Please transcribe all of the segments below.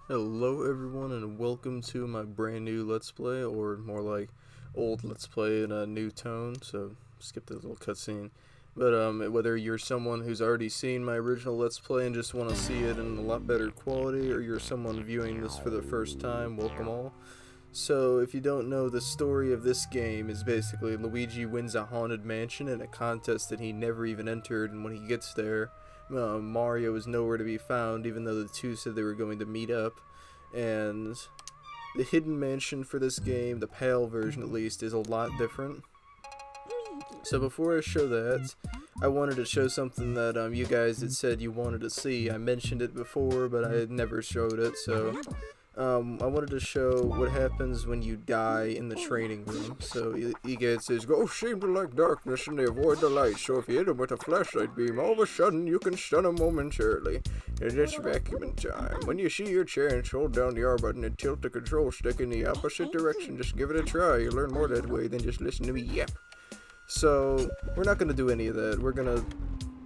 Hello everyone and welcome to my brand new Let's Play, or more like old Let's Play in a new tone, so skip the little cutscene. But whether you're someone who's already seen my original Let's Play and just want to see it in a lot better quality, or you're someone viewing this for the first time, welcome all. So if you don't know, the story of this game is basically Luigi wins a haunted mansion in a contest that he never even entered, and when he gets there, Mario is nowhere to be found, even though the two said they were going to meet up. And the hidden mansion for this game, the PAL version at least, is a lot different. So before I show that, I wanted to show something that you guys had said you wanted to see. I mentioned it before, but I had never showed it, so I wanted to show what happens when you die in the training room. So Egad says, "Ghosts seem to like darkness and they avoid the light, so if you hit them with a flashlight beam, all of a sudden you can stun them momentarily. And it's vacuuming time. When you see your chance, hold down the R button and tilt the control stick in the opposite direction. Just give it a try. You'll learn more that way than just listen to me yep." So we're not going to do any of that. We're going to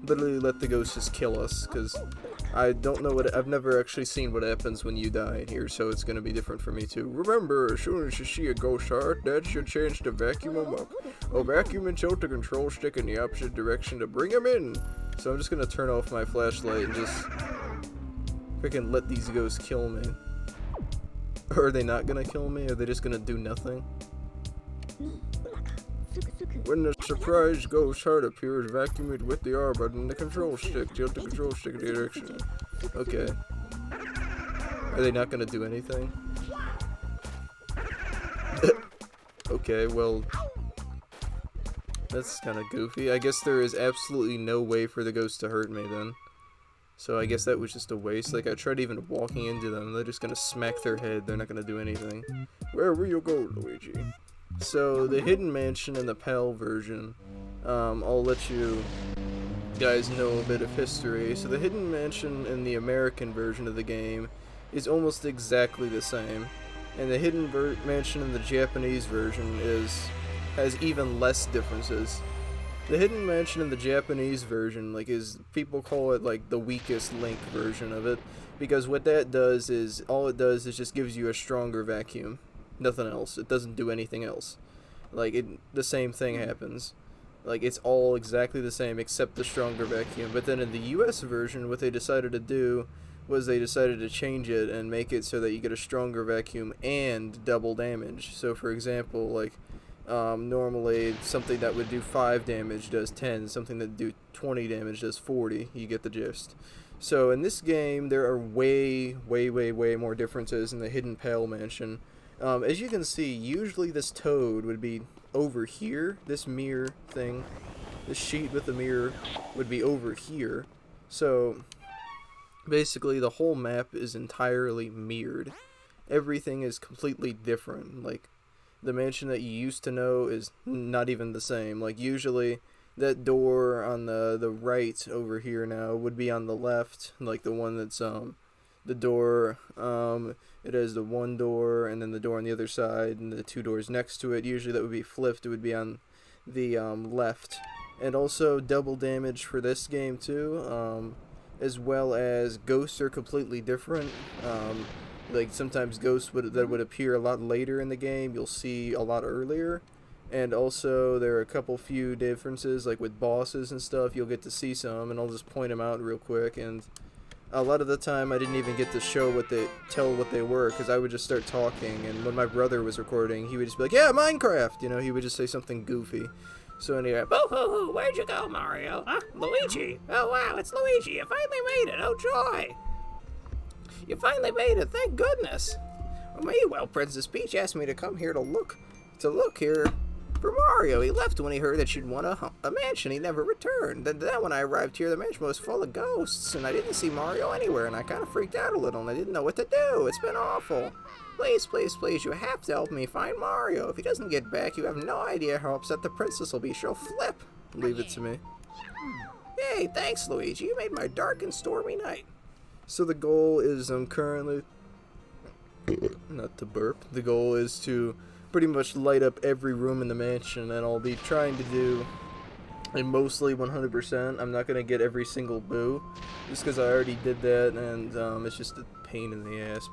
literally let the ghosts just kill us, because I don't know I've never actually seen what happens when you die in here, so it's going to be different for me too. Remember, as soon as you see a ghost heart, that's your chance to vacuum them up. Vacuum and tilt the control stick in the opposite direction to bring them in. So I'm just going to turn off my flashlight and just freaking let these ghosts kill me. Or are they not going to kill me? Are they just going to do nothing? When the surprise ghost heart appears, vacuum it with the R button and the control stick. Tilt the control stick in the direction. Okay. Are they not going to do anything? Okay, well, that's kind of goofy. I guess there is absolutely no way for the ghost to hurt me then. So I guess that was just a waste. Like, I tried even walking into them. They're just going to smack their head. They're not going to do anything. Where will you go, Luigi? So, the Hidden Mansion in the PAL version, I'll let you guys know a bit of history. So, the Hidden Mansion in the American version of the game is almost exactly the same. And the Hidden Mansion in the Japanese version has even less differences. The Hidden Mansion in the Japanese version, people call it, the weakest Link version of it. Because what that does is, all it does is just gives you a stronger vacuum. Nothing else. It doesn't do anything else. The same thing happens. It's all exactly the same except the stronger vacuum. But then in the US version, what they decided to do was they decided to change it and make it so that you get a stronger vacuum and double damage. So for example, normally something that would do 5 damage does 10, something that would do 20 damage does 40. You get the gist. So in this game, there are way more differences in the Hidden PAL Mansion. As you can see, usually this toad would be over here. This mirror thing, this sheet with the mirror would be over here. So basically the whole map is entirely mirrored. Everything is completely different. The mansion that you used to know is not even the same. Usually that door on the right over here now would be on the left, the one that's the door, it has the one door and then the door on the other side and the 2 doors next to it. Usually that would be flipped. It would be on the left. And also double damage for this game too, as well as ghosts are completely different. Sometimes ghosts that would appear a lot later in the game, you'll see a lot earlier. And also there are a couple few differences, with bosses and stuff. You'll get to see some, and I'll just point them out real quick. And a lot of the time I didn't even get to tell what they were, because I would just start talking, and when my brother was recording, he would just be like, "Yeah, Minecraft!" He would just say something goofy. So anyway, "Boo-hoo-hoo, where'd you go, Mario? Huh? Luigi? Oh wow, it's Luigi, you finally made it, oh joy! You finally made it, thank goodness! Well, Princess Peach asked me to come here to look here for Mario. He left when he heard that she'd won a mansion. He never returned. Then when I arrived here, the mansion was full of ghosts, and I didn't see Mario anywhere, and I kind of freaked out a little, and I didn't know what to do. It's been awful. Please, you have to help me find Mario. If he doesn't get back, you have no idea how upset the princess will be. She'll flip." Leave it to me. "Hey, thanks, Luigi. You made my dark and stormy night." So the goal is currently not to burp. The goal is to pretty much light up every room in the mansion, and I'll be trying to do And mostly 100%. I'm not gonna get every single boo, just because I already did that, and it's just a pain in the ass.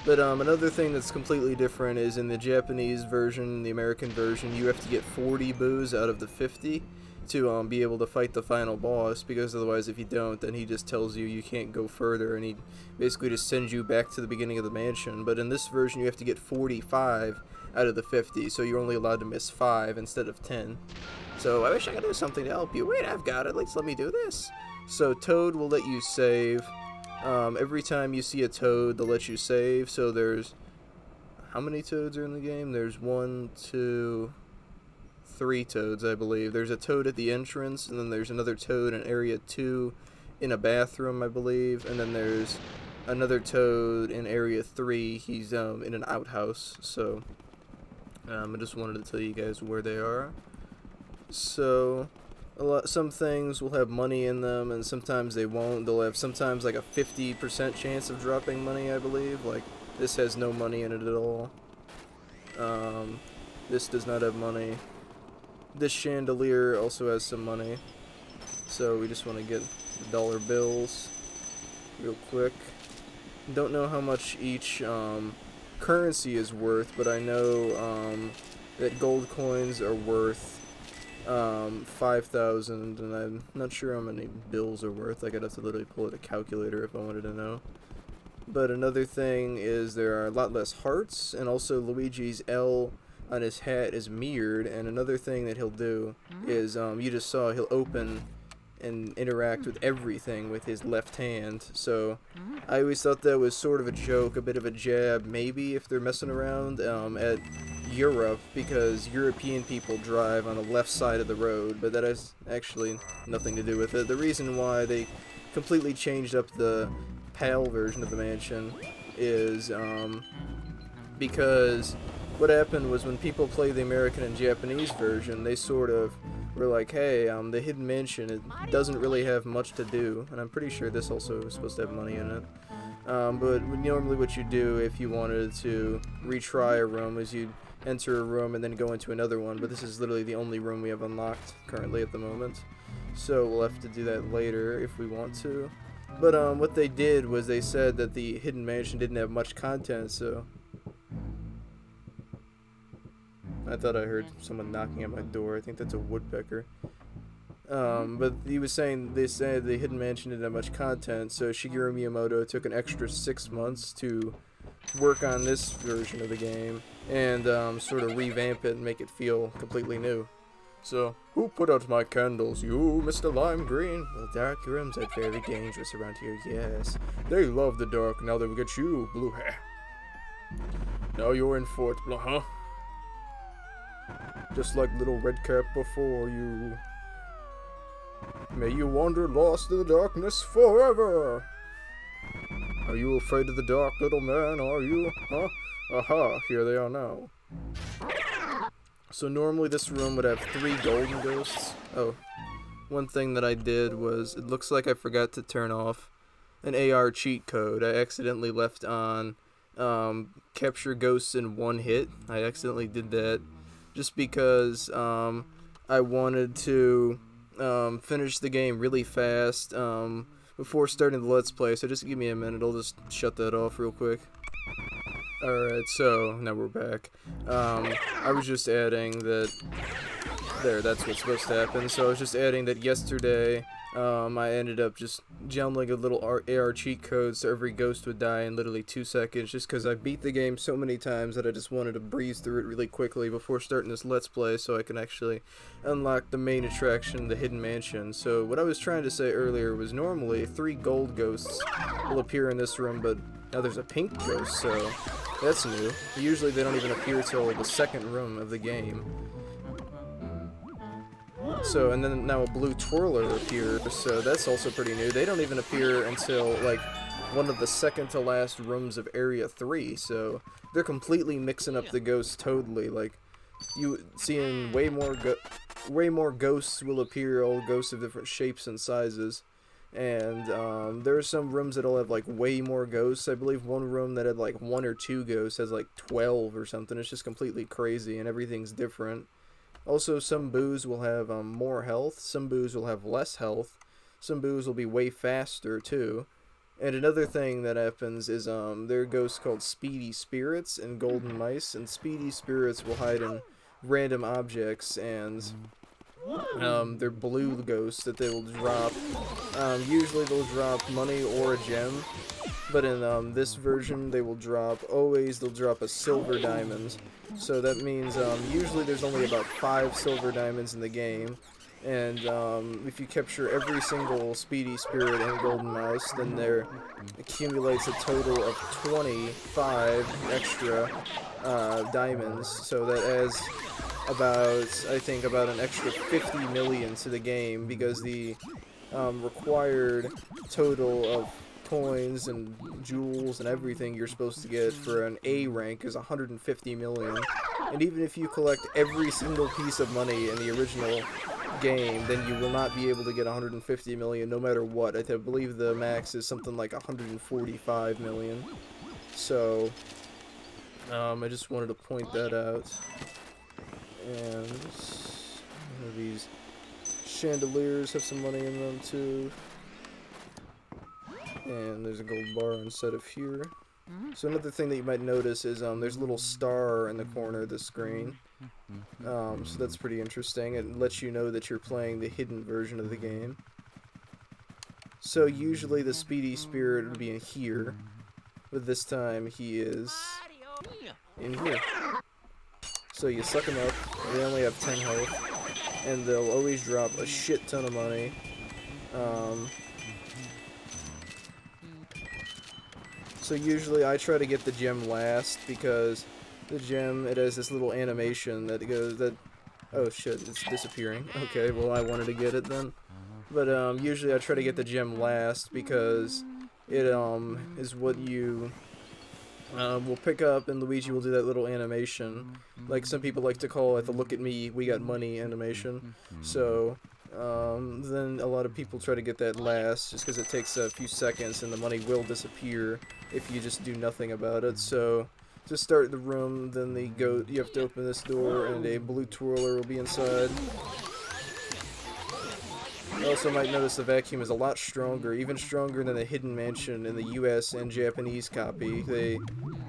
But another thing that's completely different is in the Japanese version, the American version, you have to get 40 boos out of the 50 to be able to fight the final boss, because otherwise if you don't, then he just tells you you can't go further, and he basically just sends you back to the beginning of the mansion. But in this version you have to get 45 out of the 50, so you're only allowed to miss 5 instead of 10. So I wish I could do something to help you. Wait, I've got it. Let me do this. So Toad will let you save. Every time you see a Toad, they'll let you save. So there's... How many Toads are in the game? There's 1, 2, 3 Toads, I believe. There's a Toad at the entrance, and then there's another Toad in Area 2 in a bathroom, I believe. And then there's another Toad in Area 3. He's in an outhouse. So I just wanted to tell you guys where they are. So, some things will have money in them, and sometimes they won't. They'll have sometimes like a 50% chance of dropping money, I believe. Like, this has no money in it at all. This does not have money. This chandelier also has some money. So we just want to get the dollar bills real quick. Don't know how much each currency is worth, but I know that gold coins are worth 5,000, and I'm not sure how many bills are worth. Like, I'd have to literally pull out a calculator if I wanted to know. But another thing is there are a lot less hearts, and also Luigi's L on his hat is mirrored. And another thing that he'll do is, you just saw, he'll open and interact with everything with his left hand. So I always thought that was sort of a joke, a bit of a jab, maybe, if they're messing around at Europe, because European people drive on the left side of the road, but that has actually nothing to do with it. The reason why they completely changed up the PAL version of the mansion is because what happened was when people play the American and Japanese version, they sort of were like, hey, the hidden mansion, it doesn't really have much to do, and I'm pretty sure this also is supposed to have money in it. But normally what you do if you wanted to retry a room is you'd enter a room and then go into another one, but this is literally the only room we have unlocked currently at the moment. So we'll have to do that later if we want to. But what they did was they said that the hidden mansion didn't have much content, so... I thought I heard someone knocking at my door. I think that's a woodpecker. But he was saying, they said the hidden mansion didn't have much content, so Shigeru Miyamoto took an extra 6 months to work on this version of the game and sort of revamp it and make it feel completely new. So, who put out my candles? You, Mr. Lime Green? Well, dark rooms are very dangerous around here, yes. They love the dark now that we get you, Blue Hair. Now you're in Fort Blue, huh? Just like little Redcap before you. May you wander lost in the darkness forever. Are you afraid of the dark, little man, are you? Huh? Aha, here they are now. So normally this room would have 3 golden ghosts. Oh, one thing that I did was, it looks like I forgot to turn off an AR cheat code. I accidentally left on capture ghosts in 1 hit. I accidentally did that just because I wanted to finish the game really fast before starting the Let's Play. So just give me a minute, I'll just shut that off real quick. Alright, so now we're back. I was just adding that... There, that's what's supposed to happen. So I was just adding that yesterday, I ended up just downloading a little AR cheat code so every ghost would die in literally 2 seconds, just because I beat the game so many times that I just wanted to breeze through it really quickly before starting this Let's Play so I can actually unlock the main attraction, the Hidden Mansion. So what I was trying to say earlier was normally 3 gold ghosts will appear in this room, but now there's a pink ghost, so that's new. Usually they don't even appear till the 2nd room of the game. So, and then now a blue twirler appears, so that's also pretty new. They don't even appear until, like, one of the second to last rooms of Area 3, so they're completely mixing up the ghosts totally. Like, you seeing way more ghosts will appear, all ghosts of different shapes and sizes. And there are some rooms that'll have like way more ghosts. I believe one room that had like 1 or 2 ghosts has like 12 or something. It's just completely crazy and everything's different. Also, some boos will have more health, some boos will have less health, some boos will be way faster too. And another thing that happens is there are ghosts called Speedy Spirits and Golden Mice, and Speedy Spirits will hide in random objects, and they're blue ghosts that they will drop. Usually they'll drop money or a gem, but in this version they'll drop a silver diamond. So that means usually there's only about 5 silver diamonds in the game, and if you capture every single Speedy Spirit and Golden Mouse, then there accumulates a total of 25 extra diamonds. So that adds about an extra 50 million to the game, because the required total of coins and jewels and everything you're supposed to get for an A rank is 150 million. And even if you collect every single piece of money in the original game, then you will not be able to get 150 million no matter what. I believe the max is something like 145 million. So I just wanted to point that out. And these chandeliers have some money in them too. And there's a gold bar inside of here. So another thing that you might notice is there's a little star in the corner of the screen. So that's pretty interesting. It lets you know that you're playing the hidden version of the game. So usually the Speedy Spirit would be in here, but this time he is in here. So you suck them up, they only have 10 health, and they'll always drop a shit ton of money. So usually I try to get the gem last, because the gem, it has this little animation that goes, oh shit, it's disappearing. Okay, well I wanted to get it then. But usually I try to get the gem last, because it is what you will pick up, and Luigi will do that little animation. Like some people like to call it the "look at me, we got money" animation. So then a lot of people try to get that last, just because it takes a few seconds and the money will disappear if you just do nothing about it. So to start the room, then you have to open this door, and a blue twirler will be inside. You also might notice the vacuum is a lot stronger, even stronger than the Hidden Mansion in the US and Japanese copy. They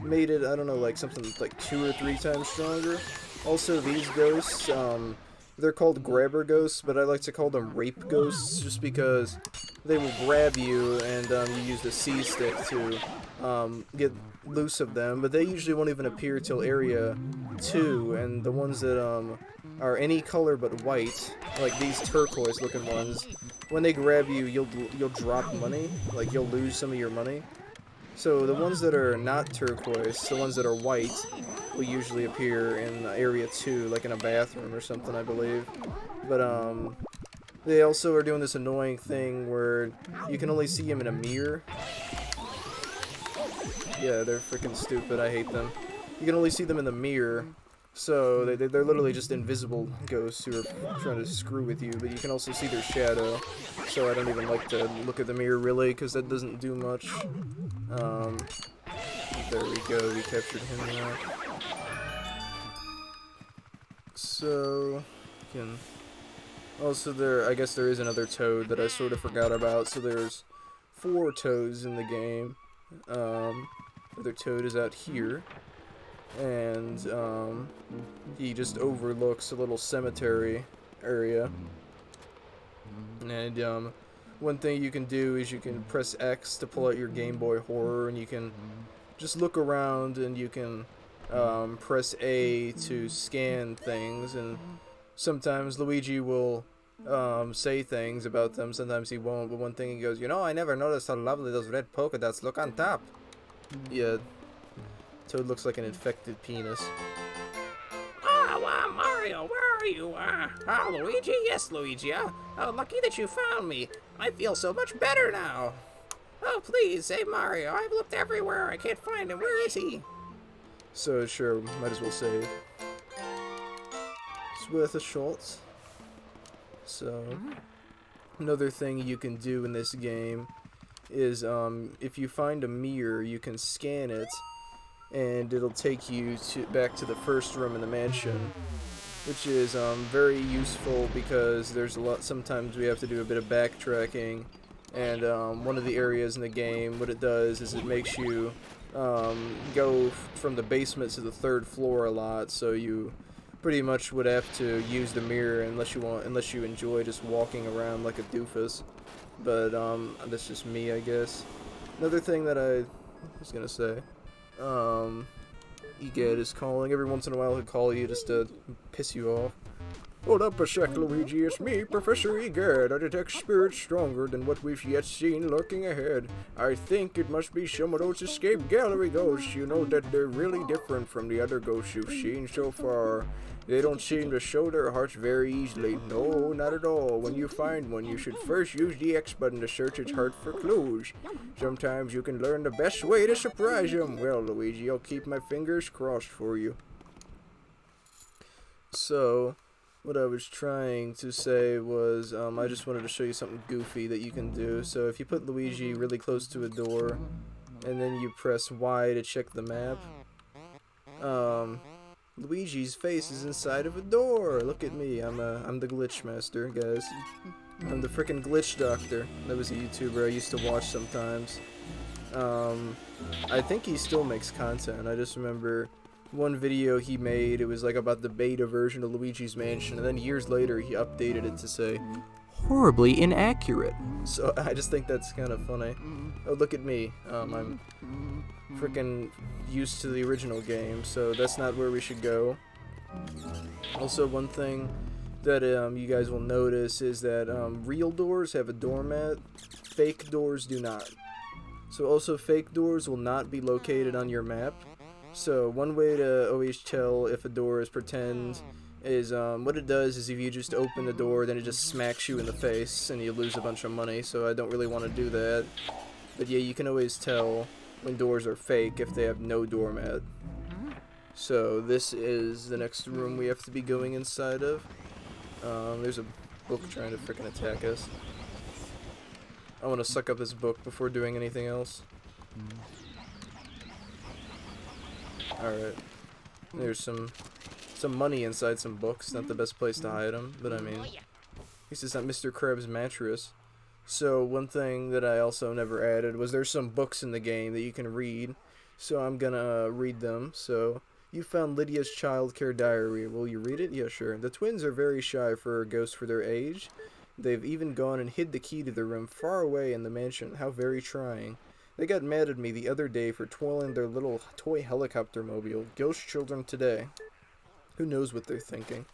made it, I don't know, like something like 2 or 3 times stronger. Also, these ghosts, they're called grabber ghosts, but I like to call them rape ghosts, just because they will grab you, and you use the C stick to get loose of them, but they usually won't even appear till area 2, and the ones that are any color but white, like these turquoise looking ones, when they grab you, you'll drop money, like you'll lose some of your money. So the ones that are not turquoise, the ones that are white, will usually appear in area 2, like in a bathroom or something, I believe. But they also are doing this annoying thing where you can only see them in a mirror. Yeah, they're freaking stupid. I hate them. You can only see them in the mirror, so they're literally just invisible ghosts who are trying to screw with you, but you can also see their shadow, so I don't even like to look at the mirror, really, because that doesn't do much. There we go, we captured him now. So, also I guess there is another toad that I sort of forgot about, so there's 4 toads in the game. Other toad is out here, and he just overlooks a little cemetery area. And one thing you can do is you can press X to pull out your Game Boy Horror, and you can just look around, and you can press A to scan things, and sometimes Luigi will say things about them, sometimes he won't, but one thing he goes, I never noticed how lovely those red polka dots look on top. Yeah, Toad looks like an infected penis. Mario, where are you? Luigi? Yes, Luigi. Oh, lucky that you found me. I feel so much better now. Oh, please, save Mario. I've looked everywhere. I can't find him. Where is he? So, sure, might as well save. It's worth a shot. So, another thing you can do in this game is, if you find a mirror, you can scan it, and it'll take you back to the first room in the mansion. which is very useful because there's a lot. Sometimes we have to do a bit of backtracking, and one of the areas in the game, what it does is it makes you go from the basement to the third floor a lot. So you pretty much would have to use the mirror unless you enjoy just walking around like a doofus. But that's just me, I guess. Another thing that I was gonna say, Egad is calling. Every once in a while he'll call you just to piss you off. Hold up a sec, Luigi. It's me, Professor Egad. I detect spirits stronger than what we've yet seen lurking ahead. I think it must be some of those escape gallery ghosts. You know that they're really different from the other ghosts you've seen so far. They don't seem to show their hearts very easily. No, not at all. When you find one, you should first use the X button to search its heart for clues. Sometimes you can learn the best way to surprise them. Well, Luigi, I'll keep my fingers crossed for you. So, what I was trying to say was, I just wanted to show you something goofy that you can do. So if you put Luigi really close to a door, and then you press Y to check the map, Luigi's face is inside of a door. Look at me. I'm the glitch master, guys. I'm the frickin' glitch doctor. That was a YouTuber I used to watch sometimes. I think he still makes content. I just remember one video he made, it was like about the beta version of Luigi's Mansion, and then years later he updated it to say horribly inaccurate. So I just think that's kind of funny. Oh, look at me. I'm freaking used to the original game, so that's not where we should go. Also, one thing that you guys will notice is that real doors have a doormat, fake doors do not. So also fake doors will not be located on your map. So one way to always tell if a door is pretend is what it does is if you just open the door, then it just smacks you in the face and you lose a bunch of money. So I don't really want to do that. But yeah, you can always tell when doors are fake if they have no doormat. So this is the next room we have to be going inside of. There's a book trying to frickin' attack us. I want to suck up this book before doing anything else. Alright. There's some money inside some books. Not the best place to hide them, but I mean, at least it's not Mr. Krabs' mattress. So one thing that I also never added was there's some books in the game that you can read. So I'm gonna read them. So, you found Lydia's childcare diary. Will you read it? Yeah, sure. The twins are very shy for a ghost for their age. They've even gone and hid the key to their room far away in the mansion. How very trying. They got mad at me the other day for twirling their little toy helicopter mobile. Ghost children today. Who knows what they're thinking?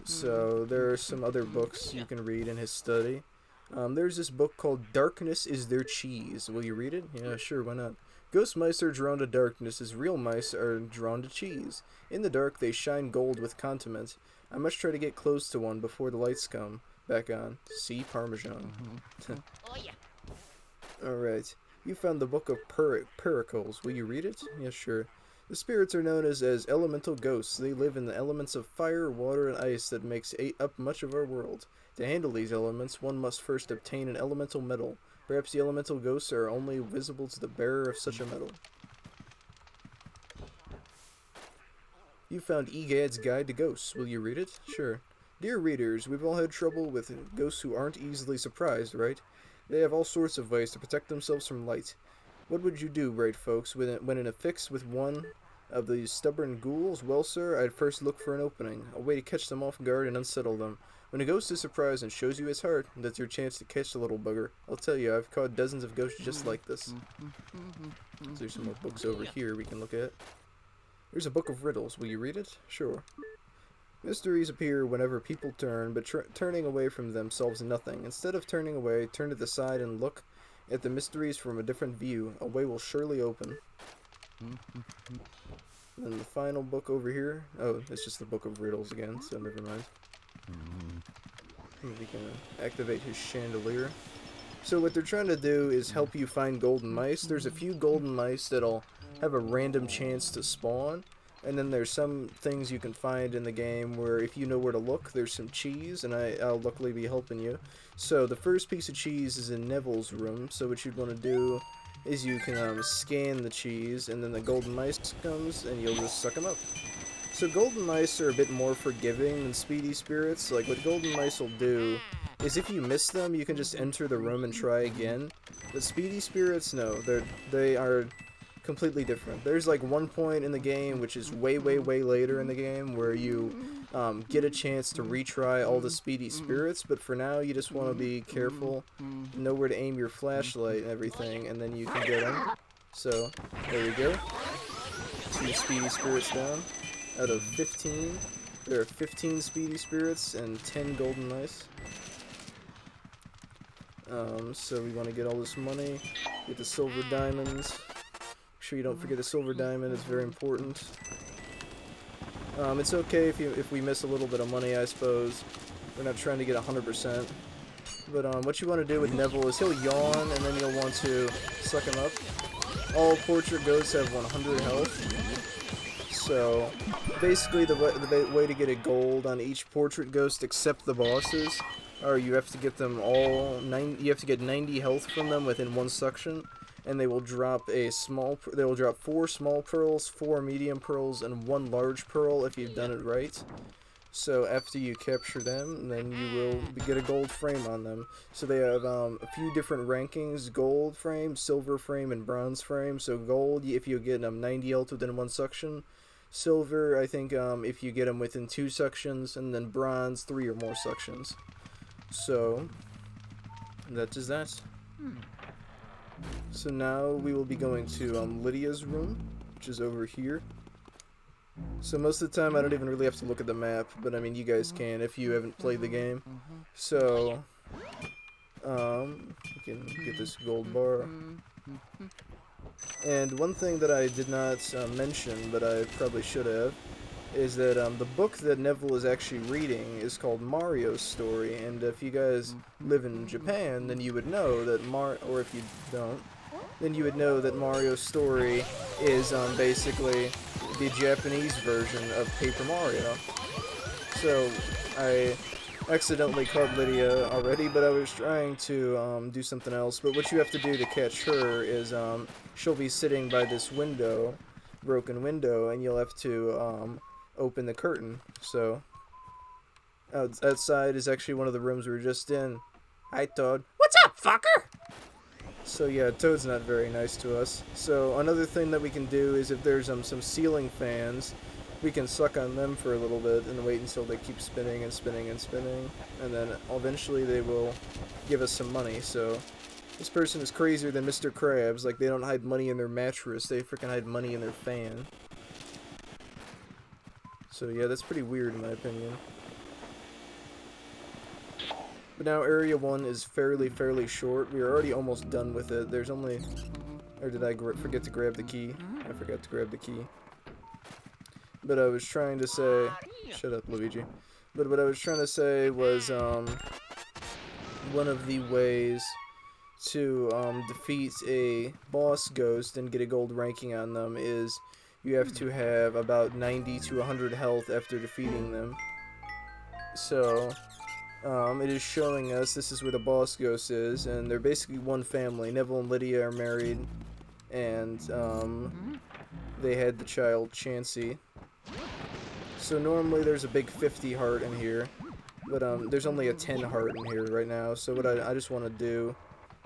So, there are some other books you can read in his study. There's this book called Darkness is Their Cheese. Will you read it? Yeah, sure, why not? Ghost mice are drawn to darkness as real mice are drawn to cheese. In the dark, they shine gold with condiment. I must try to get close to one before the lights come back on. See Parmesan. Alright. You found the Book of Pericles. Will you read it? Yeah, sure. The spirits are known as elemental ghosts. They live in the elements of fire, water, and ice that makes up much of our world. To handle these elements, one must first obtain an elemental metal. Perhaps the elemental ghosts are only visible to the bearer of such a metal. You found Egad's Guide to Ghosts. Will you read it? Sure. Dear readers, we've all had trouble with ghosts who aren't easily surprised, right? They have all sorts of ways to protect themselves from light. What would you do, right folks, when in a fix with one of these stubborn ghouls? Well, sir, I'd first look for an opening, a way to catch them off guard and unsettle them. When a ghost is surprised and shows you his heart, that's your chance to catch the little bugger. I'll tell you, I've caught dozens of ghosts just like this. So there's some more books over here we can look at. There's a book of riddles. Will you read it? Sure. Mysteries appear whenever people turn, but turning away from them solves nothing. Instead of turning away, turn to the side and look at the mysteries from a different view. A way will surely open. And the final book over here. Oh, it's just the book of riddles again, so never mind. We can activate his chandelier. So what they're trying to do is help you find golden mice. There's a few golden mice that'll have a random chance to spawn. And then there's some things you can find in the game where if you know where to look, there's some cheese, and I'll luckily be helping you. So the first piece of cheese is in Neville's room, so what you'd want to do is you can scan the cheese, and then the golden mice comes, and you'll just suck them up. So golden mice are a bit more forgiving than speedy spirits. Like, what golden mice will do is if you miss them, you can just enter the room and try again. But speedy spirits, no, they are completely different. There's like one point in the game, which is way, way, way later in the game, where you get a chance to retry all the speedy spirits, but for now you just want to be careful, know where to aim your flashlight and everything, and then you can get them. So, there we go. 2 speedy spirits down. Out of 15, there are 15 speedy spirits and 10 golden mice. So we want to get all this money, get the silver diamonds. Make sure you don't forget the silver diamond, it's very important. It's okay if we miss a little bit of money, I suppose. We're not trying to get 100%. But what you want to do with Neville is he'll yawn, and then you'll want to suck him up. All portrait ghosts have 100 health. So, basically the way to get a gold on each portrait ghost except the bosses, or you have to get them all, you have to get 90 health from them within one suction, and they will drop they will drop 4 small pearls, 4 medium pearls, and 1 large pearl if you've done it right. So after you capture them, then you will get a gold frame on them. So they have a few different rankings: gold frame, silver frame, and bronze frame. So gold, if you get 90 health within 1 suction. Silver, I think if you get them within 2 suctions, and then bronze, 3 or more suctions. So that is that. So now we will be going to Lydia's room, which is over here. So most of the time I don't even really have to look at the map, but I mean you guys can if you haven't played the game. So you can get this gold bar. And one thing that I did not mention, but I probably should have, is that the book that Neville is actually reading is called Mario's Story, and if you guys live in Japan, then you would know that or if you don't, then you would know that Mario's Story is basically the Japanese version of Paper Mario. So I accidentally caught Lydia already, but I was trying to do something else. But what you have to do to catch her is she'll be sitting by this window, broken window, and you'll have to open the curtain. So outside is actually one of the rooms we were just in. Hi, Toad. What's up, fucker? So yeah, Toad's not very nice to us. So another thing that we can do is if there's some ceiling fans, we can suck on them for a little bit and wait until they keep spinning and spinning and spinning, and then eventually they will give us some money. So this person is crazier than Mr. Krabs. Like, they don't hide money in their mattress, they freaking hide money in their fan. So yeah, that's pretty weird in my opinion. But now Area 1 is fairly short. We are already almost done with it. There's only... Or did I forget to grab the key? I forgot to grab the key. But I was trying to say... Shut up, Luigi. But what I was trying to say was, one of the ways to defeat a boss ghost and get a gold ranking on them is you have to have about 90 to 100 health after defeating them. So... it is showing us this is where the boss ghost is, and they're basically one family. Neville and Lydia are married, and they had the child Chansey. So normally there's a big 50 heart in here, but there's only a 10 heart in here right now. So what I just want to do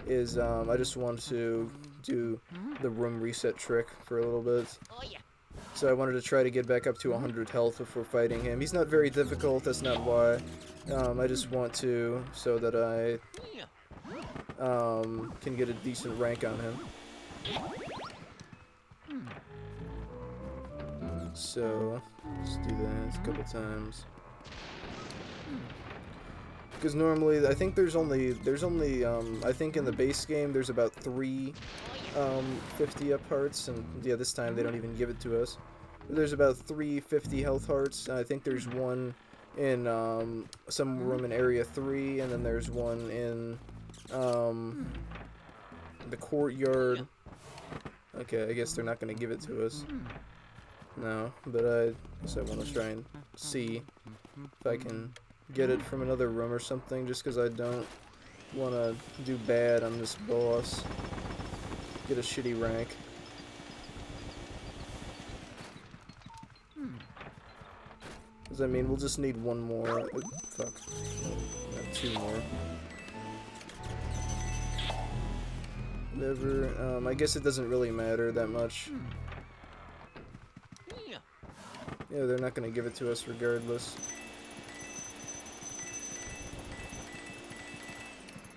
is I just want to do the room reset trick for a little bit. So I wanted to try to get back up to 100 health before fighting him. He's not very difficult, that's not why. I just want to, so that I can get a decent rank on him. So, let's do that a couple times. Because normally, I think there's only, I think in the base game there's about 3 50 up hearts, and yeah, this time they don't even give it to us. But there's about 3 50 health hearts, and I think there's one in some room in Area 3, and then there's one in the courtyard. Okay, I guess they're not going to give it to us. No, but I guess I want to try and see if I can get it from another room or something, just because I don't want to do bad on this boss. Get a shitty rank. Because, I mean, we'll just need one more. Fuck. Two more. Whatever. I guess it doesn't really matter that much. Yeah, they're not going to give it to us regardless.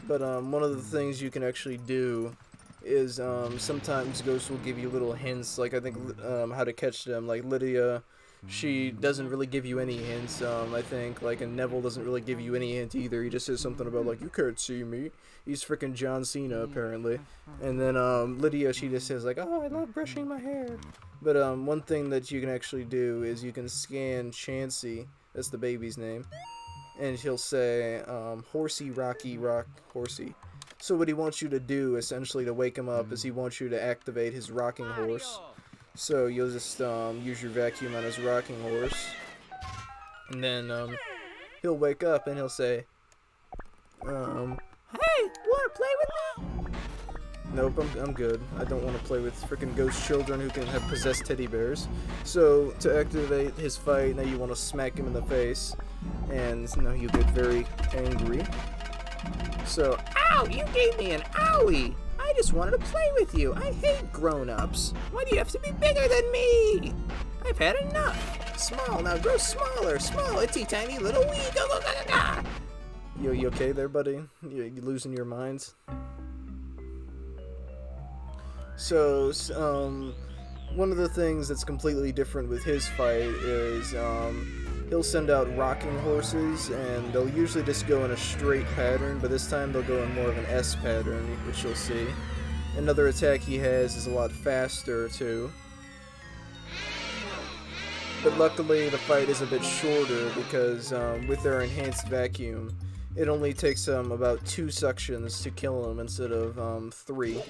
But one of the things you can actually do is sometimes ghosts will give you little hints, like I think how to catch them. Like Lydia, she doesn't really give you any hints, I think, like, and Neville doesn't really give you any hint either. He just says something about, like, you can't see me. He's freaking John Cena, apparently. And then Lydia, she just says, like, oh, I love brushing my hair. But one thing that you can actually do is you can scan Chansey, that's the baby's name, and he'll say, horsey, rocky, rock, horsey. So what he wants you to do, essentially, to wake him up, is he wants you to activate his rocking horse. So you'll just use your vacuum on his rocking horse, and then he'll wake up and he'll say, Hey, wanna play with me? nope, I'm good. I don't want to play with freaking ghost children who can have possessed teddy bears. So to activate his fight, now you want to smack him in the face, and now you get very angry. So, Ow, you gave me an owie! I just wanted to play with you. I hate grown-ups. Why do you have to be bigger than me? I've had enough. Small, now grow smaller. Small, itsy tiny little wee. Go, go, go, go, go. you okay there, buddy? You losing your mind? So, one of the things that's completely different with his fight is he'll send out rocking horses, and they'll usually just go in a straight pattern, but this time they'll go in more of an S pattern, which you'll see. Another attack he has is a lot faster, too. But luckily, the fight is a bit shorter, because with their enhanced vacuum, it only takes about 2 suctions to kill him instead of 3.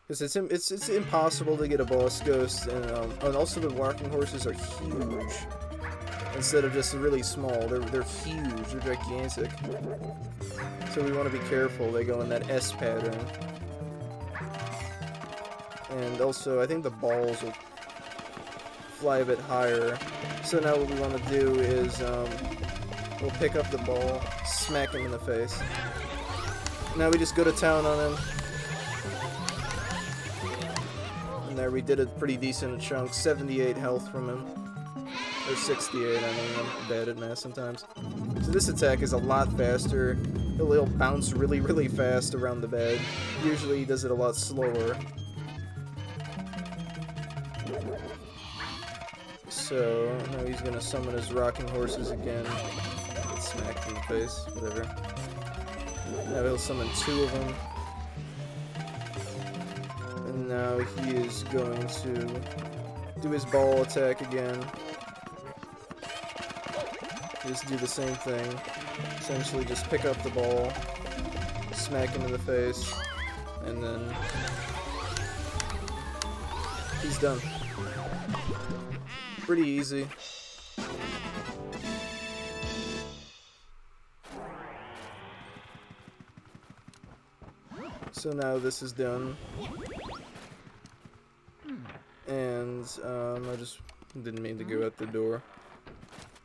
Because it's impossible to get a boss ghost, and also the rocking horses are huge. Instead of just really small, they're huge, they're gigantic. So we want to be careful, they go in that S pattern. And also, I think the balls will fly a bit higher. So now what we want to do is, we'll pick up the ball, smack him in the face. Now we just go to town on him. And there we did a pretty decent chunk, 78 health from him. Or 68, I mean, I'm bad at math sometimes. So this attack is a lot faster. He'll bounce really, really fast around the bed. Usually he does it a lot slower. So, now he's gonna summon his rocking horses again. Get smacked in the face, whatever. Now he'll summon 2 of them. And now he is going to do his ball attack again. Just do the same thing. Essentially just pick up the ball, smack him in the face, and then he's done. Pretty easy. So now this is done. And I just didn't mean to go out the door.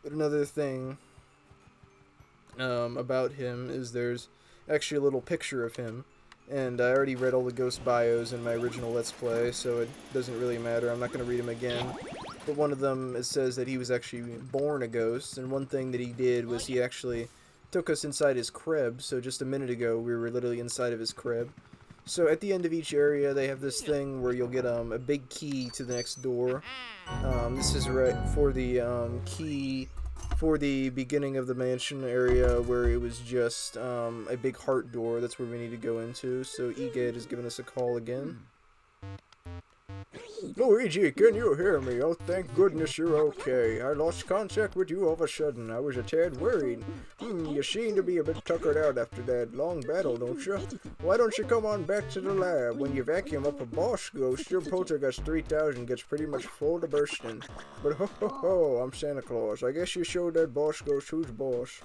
But another thing about him is there's actually a little picture of him, and I already read all the ghost bios in my original Let's Play, so it doesn't really matter. I'm not going to read them again. But one of them, it says that he was actually born a ghost, and one thing that he did was he actually took us inside his crib. So just a minute ago, we were literally inside of his crib. So at the end of each area, they have this thing where you'll get a big key to the next door. This is right for the key for the beginning of the mansion area where it was just a big heart door. That's where we need to go into. So Egad has given us a call again. Luigi, can you hear me? Oh, thank goodness you're okay. I lost contact with you all of a sudden. I was a tad worried. You seem to be a bit tuckered out after that long battle, don't you? Why don't you come on back to the lab? When you vacuum up a boss ghost, your Poltergust 3000 gets pretty much full to bursting. But ho ho ho, I'm Santa Claus. I guess you showed that boss ghost who's boss.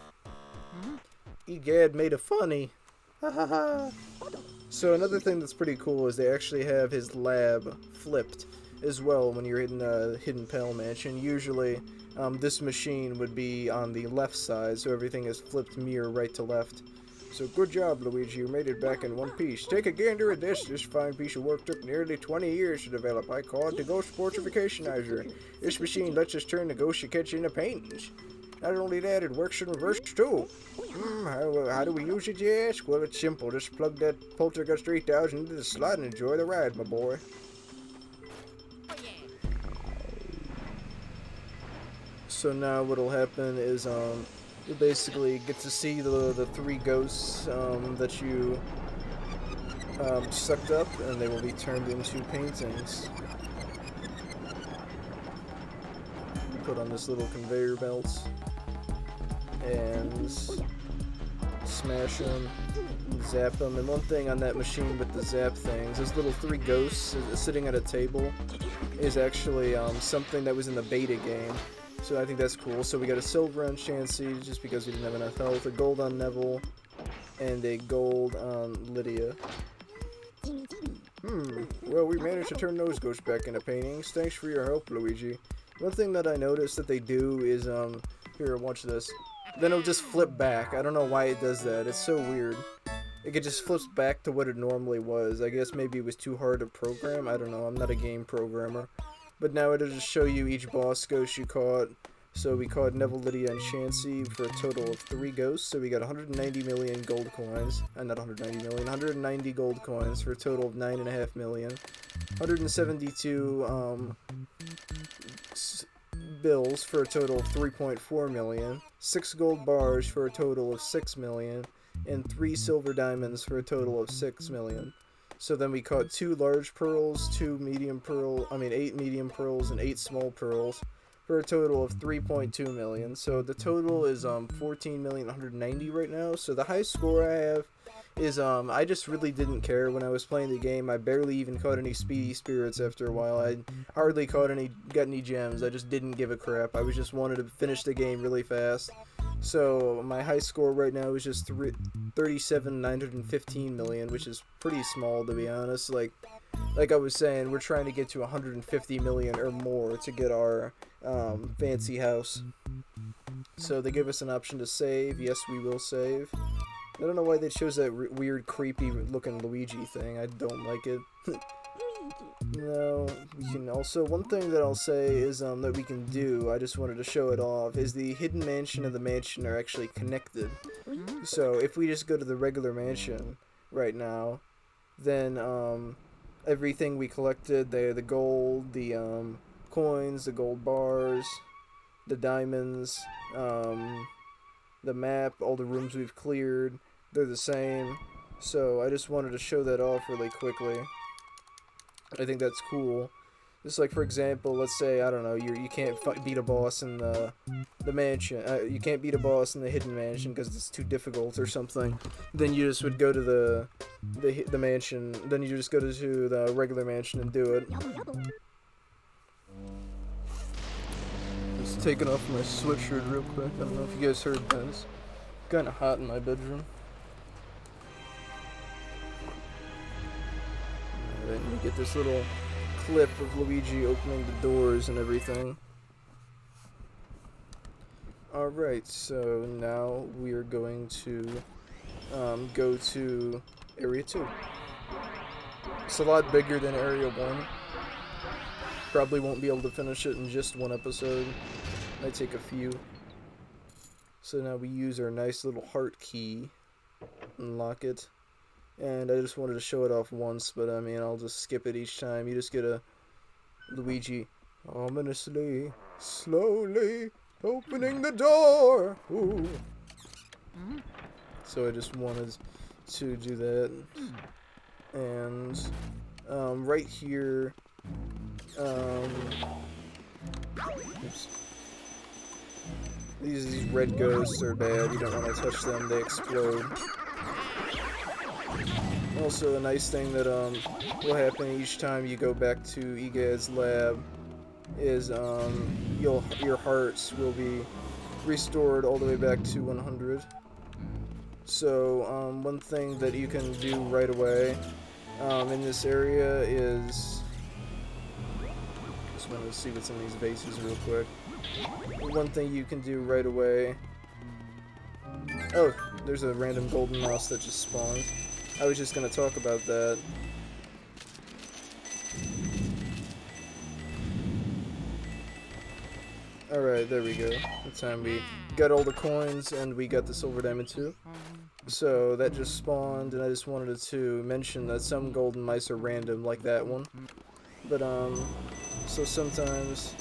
Egad made a funny. Ha ha ha. So another thing that's pretty cool is they actually have his lab flipped as well when you're in Hidden Pal Mansion. Usually this machine would be on the left side, so everything is flipped mirror right to left. So good job, Luigi, you made it back in one piece. Take a gander at this. This fine piece of work took nearly 20 years to develop. I call it the Ghost Portrificationizer. This machine lets us turn the ghosts you catch into paintings. Not only that, it works in reverse too. How do we use it, you ask? Well, it's simple. Just plug that Poltergeist 3000 into the slot and enjoy the ride, my boy. So now what'll happen is you'll basically get to see the 3 ghosts that you sucked up, and they will be turned into paintings. Put on this little conveyor belt and smash them, zap them. And one thing on that machine with the zap things, those little 3 ghosts sitting at a table is actually something that was in the beta game. So I think that's cool. So we got a silver on Chansey, just because we didn't have enough health, a gold on Neville, and a gold on Lydia. Well, we managed to turn those ghosts back into paintings. Thanks for your help, Luigi. One thing that I noticed that they do is, here, watch this. Then it'll just flip back. I don't know why it does that. It's so weird. It just flips back to what it normally was. I guess maybe it was too hard to program. I don't know. I'm not a game programmer. But now it'll just show you each boss ghost you caught. So we caught Neville, Lydia, and Chansey for a total of 3 ghosts. So we got 190 million gold coins. Not 190 million, 190 gold coins for a total of 9.5 million. 172 bills for a total of 3.4 million. 6 gold bars for a total of 6 million. And 3 silver diamonds for a total of 6 million. So then we caught 2 large pearls, 8 medium pearls, and 8 small pearls for a total of 3.2 million. So the total is 14,190,000 right now. So the highest score I have is I just really didn't care when I was playing the game. I barely even caught any speedy spirits after a while. I hardly got any gems. I just didn't give a crap. I just wanted to finish the game really fast. So my high score right now is just 37,915,000,000, which is pretty small, to be honest. Like I was saying, we're trying to get to 150 million or more to get our fancy house. So they give us an option to save. Yes, we will save. I don't know why they chose that weird, creepy looking Luigi thing. I don't like it. No, we can also, one thing that I'll say is that we can do, I just wanted to show it off, is the hidden mansion and the mansion are actually connected. So if we just go to the regular mansion right now, then everything we collected, the gold, the coins, the gold bars, the diamonds, the map, all the rooms we've cleared, they're the same. So I just wanted to show that off really quickly. I think that's cool. Just like, for example, let's say, I don't know, you can't beat a boss in the mansion. You can't beat a boss in the hidden mansion because it's too difficult or something. Then you just would go to the mansion. Then you just go to the regular mansion and do it. Just taking off my sweatshirt real quick. I don't know if you guys heard that. It's kind of hot in my bedroom. Alright, let me get this little clip of Luigi opening the doors and everything. Alright, so now we are going to go to Area 2. It's a lot bigger than Area 1. Probably won't be able to finish it in just one episode. Might take a few. So now we use our nice little heart key. Unlock it. And I just wanted to show it off once, but I mean, I'll just skip it each time. You just get a Luigi ominously, slowly opening the door. Ooh. So I just wanted to do that. And right here, oops. These red ghosts are bad. You don't want to touch them; they explode. Also, a nice thing that will happen each time you go back to Egad's lab is your hearts will be restored all the way back to 100. So one thing that you can do right away in this area is just wanted to see what's in these vases real quick. One thing you can do right away... Oh, there's a random golden mouse that just spawned. I was just going to talk about that. Alright, there we go. The time we got all the coins and we got the silver diamond too. So that just spawned, and I just wanted to mention that some golden mice are random, like that one. But, so sometimes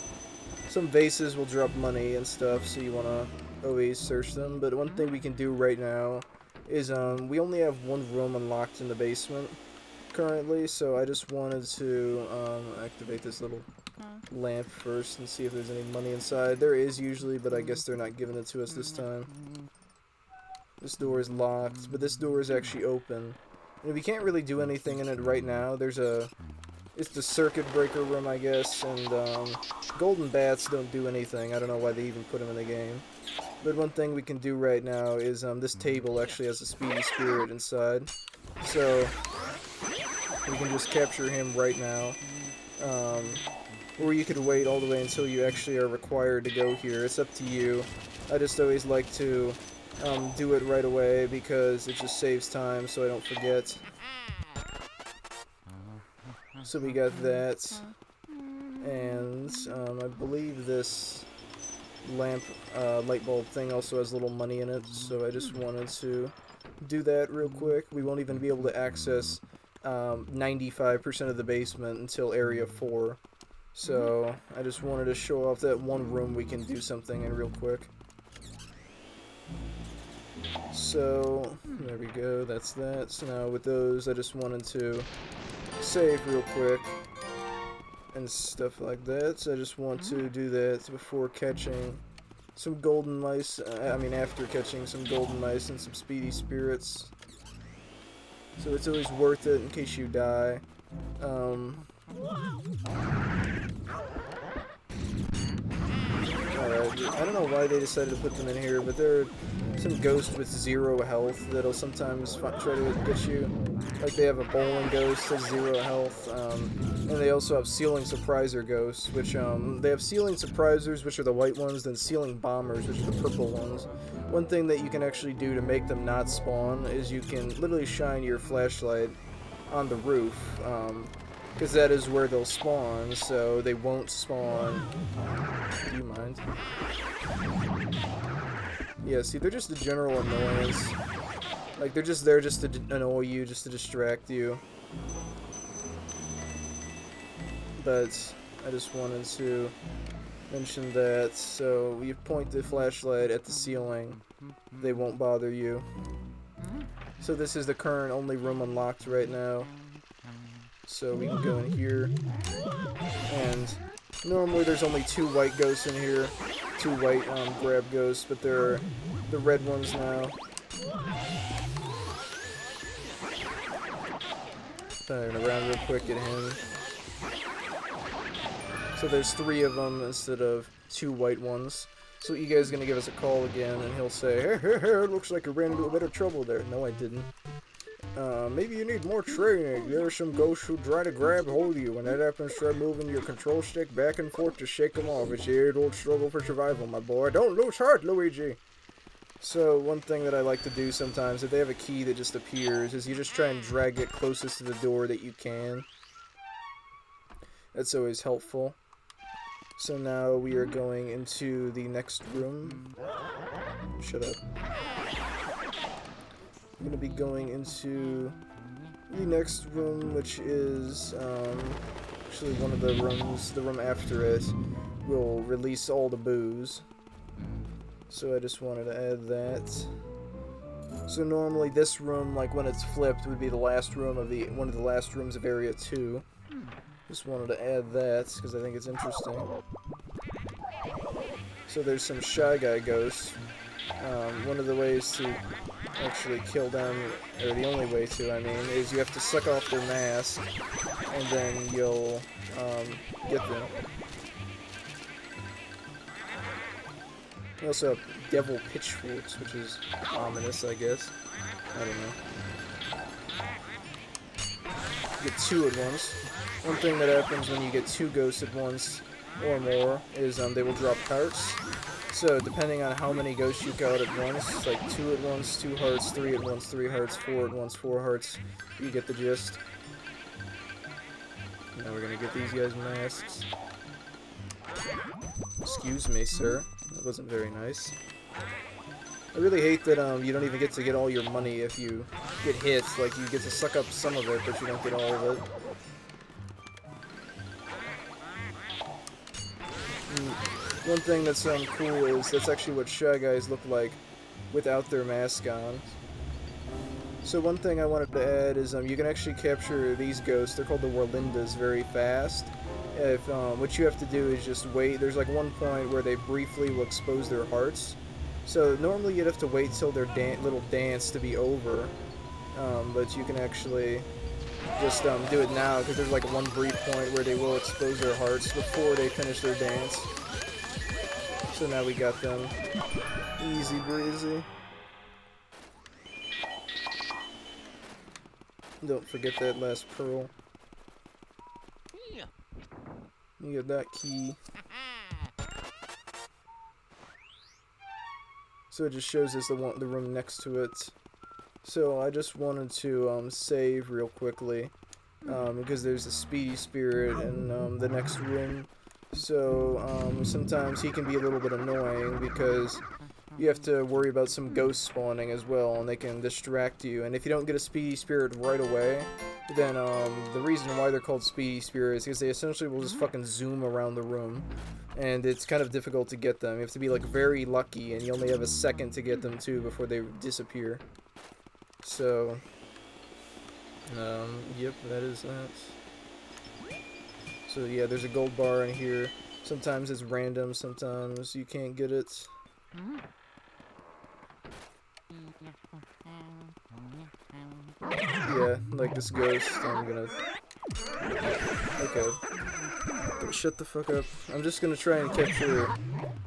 some vases will drop money and stuff, so you want to always search them. But one thing we can do right now is, we only have one room unlocked in the basement currently, so I just wanted to, activate this little lamp first and see if there's any money inside. There is usually, but I guess they're not giving it to us this time. This door is locked, but this door is actually open. And we can't really do anything in it right now. There's a... It's the circuit breaker room, I guess, and golden bats don't do anything. I don't know why they even put them in the game. But one thing we can do right now is this table actually has a speedy spirit inside. So we can just capture him right now. Or you could wait all the way until you actually are required to go here. It's up to you. I just always like to do it right away because it just saves time so I don't forget. So we got that, and I believe this lamp, light bulb thing also has a little money in it, so I just wanted to do that real quick. We won't even be able to access 95% of the basement until area 4, so I just wanted to show off that one room we can do something in real quick. So, there we go, that's that. So now with those, I just wanted to save real quick and stuff like that. So I just want to do that before catching some golden mice. After catching some golden mice and some speedy spirits. So it's always worth it in case you die. Alright, I don't know why they decided to put them in here, but there are some ghosts with 0 health that'll sometimes try to get you. Like they have a bowling ghost that's 0 health, and they also have ceiling surpriser ghosts, which they have ceiling surprisers, which are the white ones, then ceiling bombers, which are the purple ones. One thing that you can actually do to make them not spawn is you can literally shine your flashlight on the roof, because that is where they'll spawn, so they won't spawn. Do you mind? Yeah, see, they're just a general annoyance. Like, they're just there just to annoy you, just to distract you. But I just wanted to mention that, so you point the flashlight at the ceiling, they won't bother you. So this is the current only room unlocked right now. So we can go in here, and normally there's only 2 white ghosts in here, 2 white grab ghosts, but there are the red ones now. Turn around real quick at him. So there's 3 of them instead of 2 white ones. So you guys gonna give us a call again, and he'll say, hey, looks like you ran into a bit of trouble there. No, I didn't. Maybe you need more training. There are some ghosts who try to grab hold of you. When that happens, try moving your control stick back and forth to shake them off. It's the age-old struggle for survival, my boy. Don't lose heart, Luigi. So, one thing that I like to do sometimes, if they have a key that just appears, is you just try and drag it closest to the door that you can. That's always helpful. So now we are going into the next room. Shut up. I'm going to be going into the next room, which is actually one of the rooms. The room after it will release all the booze. So I just wanted to add that. So normally this room, like when it's flipped, would be the last room of one of the last rooms of Area 2. Just wanted to add that because I think it's interesting. So there's some Shy Guy ghosts. One of the ways to actually kill them, or the only way to, I mean, is you have to suck off their mask, and then you'll get them. We also have devil pitchforks, which is ominous, I guess. I don't know. Get 2 at once. One thing that happens when you get 2 ghosts at once or more is they will drop hearts. So depending on how many ghosts you got at once, like 2 at once, 2 hearts, 3 at once, 3 hearts, 4 at once, 4 hearts, you get the gist. Now we're gonna get these guys masks. Excuse me, sir. That wasn't very nice. I really hate that you don't even get to get all your money if you get hit. Like, you get to suck up some of it, but you don't get all of it. One thing that's cool is that's actually what Shy Guys look like without their mask on. So one thing I wanted to add is you can actually capture these ghosts. They're called the Warlindas very fast. If what you have to do is just wait. There's like one point where they briefly will expose their hearts. So normally you'd have to wait till their little dance to be over, but you can actually just do it now because there's like one brief point where they will expose their hearts before they finish their dance. So now we got them. Easy breezy. Don't forget that last pearl. You get that key. So it just shows us the room next to it. So I just wanted to save real quickly because there's a speedy spirit in the next room. So sometimes he can be a little bit annoying because you have to worry about some ghosts spawning as well, and they can distract you. And if you don't get a speedy spirit right away, then the reason why they're called speedy spirits is because they essentially will just fucking zoom around the room. And it's kind of difficult to get them. You have to be like very lucky, and you only have a second to get them too before they disappear. So, yep, that is that. So yeah, there's a gold bar in here. Sometimes it's random, sometimes you can't get it. Yeah, like this ghost, I'm gonna... Okay. Shut the fuck up. I'm just gonna try and capture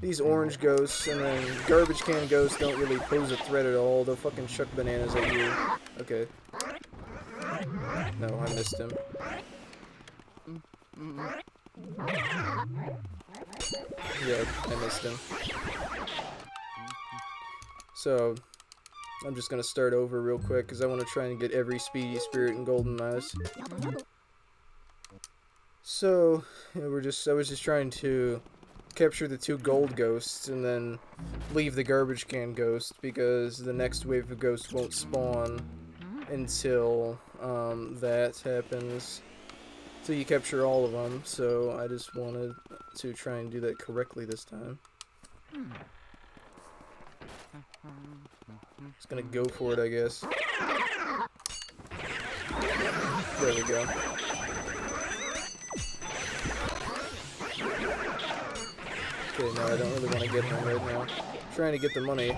these orange ghosts, and then garbage can ghosts don't really pose a threat at all. They'll fucking chuck bananas at you. Okay. No, I missed him. Yeah, I missed him. So, I'm just gonna start over real quick, because I want to try and get every speedy spirit and golden mouse. So, I was just trying to capture the 2 gold ghosts, and then leave the garbage can ghost, because the next wave of ghosts won't spawn until that happens. So you capture all of them, so I just wanted to try and do that correctly this time. Just gonna go for it, I guess. There we go. Okay, no, I don't really want to get him right now. I'm trying to get the money.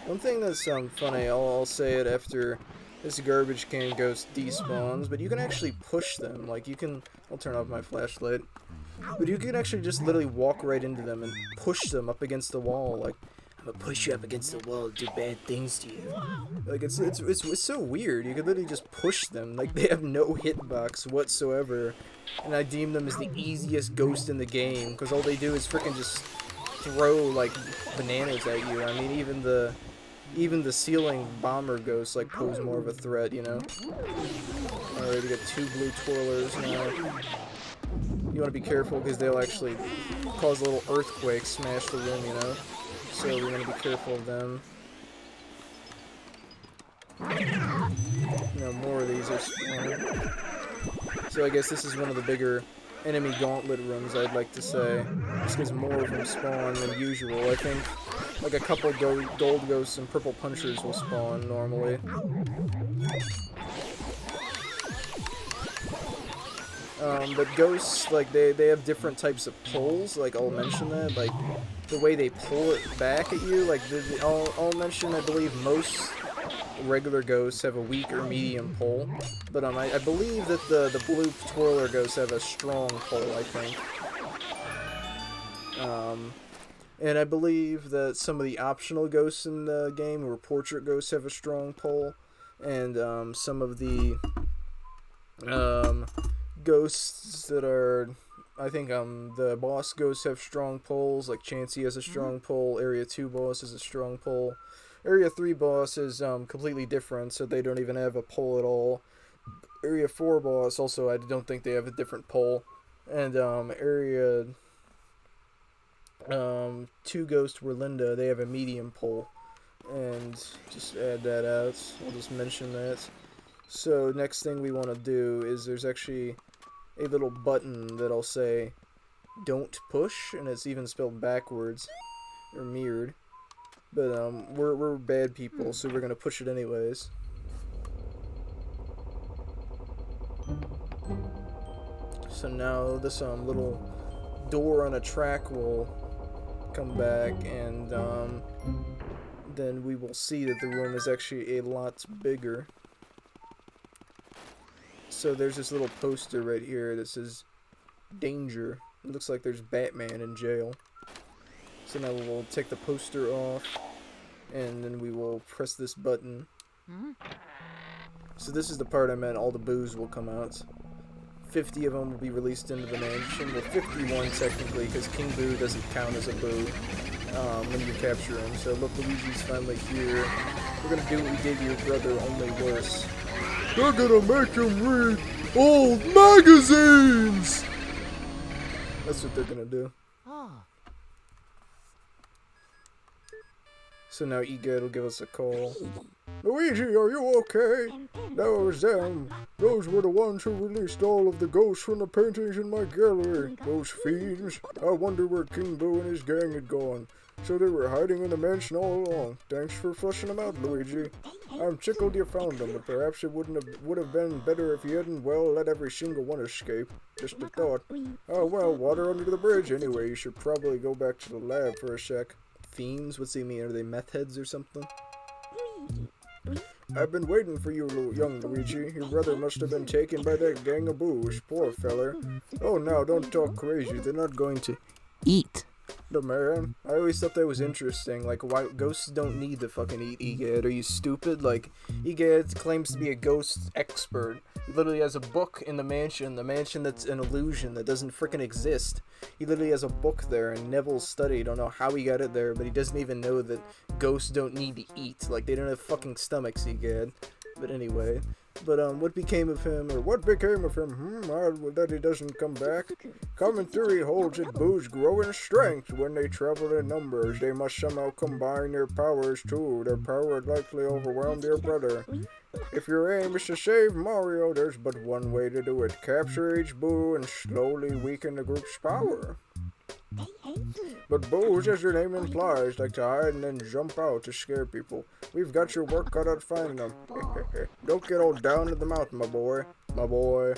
One thing that's funny, I'll say it after this garbage can ghost despawns, but you can actually push them. Like, you can... I'll turn off my flashlight. But you can actually just literally walk right into them and push them up against the wall. Like, I'm gonna push you up against the wall and do bad things to you. Like, it's so weird. You can literally just push them. Like, they have no hitbox whatsoever. And I deem them as the easiest ghost in the game, because all they do is freaking just throw, like, bananas at you. I mean, even the ceiling bomber ghosts, like, pose more of a threat, you know? Alright, we got 2 blue twirlers now. You want to be careful, because they'll actually cause a little earthquake, smash the room, you know? So we want to be careful of them. No, more of these are spawning. So I guess this is one of the bigger enemy gauntlet rooms, I'd like to say. Just because more of them spawn than usual. I think like a couple gold ghosts and purple punchers will spawn normally. But ghosts, like, they have different types of pulls, like, I'll mention that, like, the way they pull it back at you, like, I'll mention, I believe most regular ghosts have a weak or medium pull, but I believe that the blue twirler ghosts have a strong pull, I think. And I believe that some of the optional ghosts in the game, or portrait ghosts, have a strong pull. And some of the ghosts that are... I think the boss ghosts have strong pulls. Like Chansey has a strong pull. Area 2 boss has a strong pull. Area 3 boss is completely different, so they don't even have a pull at all. Area 4 boss, also, I don't think they have a different pull. And Area 2 Ghost Werlinda, they have a medium pull. And just add that out. I'll just mention that. So next thing we want to do is there's actually a little button that'll say "Don't push," and it's even spelled backwards or mirrored. But we're bad people, so we're gonna push it anyways. So now this little door on a track will come back, and then we will see that the room is actually a lot bigger. So there's this little poster right here that says "Danger." It looks like there's Batman in jail. So now we'll take the poster off, and then we will press this button. So this is the part I meant all the boos will come out. 50 of them will be released into the mansion. Well, 51 technically, because King Boo doesn't count as a boo when you capture him. So look, Luigi's finally here. We're gonna do what we did to your brother, only worse. They're gonna make him read old magazines! That's what they're gonna do. So now Egad will give us a call. Luigi, are you okay? That was them. Those were the ones who released all of the ghosts from the paintings in my gallery. Those fiends. I wonder where King Boo and his gang had gone. So they were hiding in the mansion all along. Thanks for flushing them out, Luigi. I'm tickled you found them, but perhaps it would have been better if you hadn't, well, let every single one escape. Just a thought. Oh well, water under the bridge anyway. You should probably go back to the lab for a sec. Fiends? What's he mean? Are they meth heads or something? I've been waiting for you, young Luigi. Your brother must have been taken by that gang of boos. Poor feller. Oh, now, don't talk crazy. They're not going to eat the man. I always thought that was interesting. Like, why ghosts don't need to fucking eat Egad. Are you stupid? Like, Egad claims to be a ghost expert. He literally has a book in the mansion that's an illusion that doesn't frickin' exist. He literally has a book there, and Neville's study. Don't know how he got it there, but he doesn't even know that ghosts don't need to eat. Like, they don't have fucking stomachs, Egad. But anyway. But, what became of him, or what became of him? That he doesn't come back. Common theory holds that boos grow in strength when they travel in numbers. They must somehow combine their powers, too. Their power would likely overwhelm their brother. If your aim is to save Mario, there's but one way to do it. Capture each boo and slowly weaken the group's power. But boos, as their name implies, like to hide and then jump out to scare people. We've got your work cut out finding them. Don't get all down to the mouth, my boy. My boy.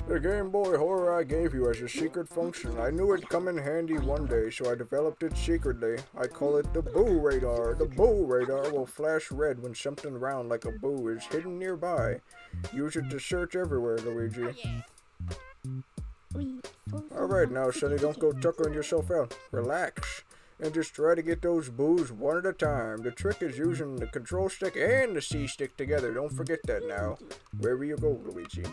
The Game Boy horror I gave you as a secret function. I knew it'd come in handy one day, so I developed it secretly. I call it the Boo Radar. The Boo Radar will flash red when something round like a boo is hidden nearby. Use it to search everywhere, Luigi. Alright now, Sonny, don't go tuckering yourself out. Relax. And just try to get those boos one at a time. The trick is using the control stick and the C stick together. Don't forget that now. Wherever you go, Luigi.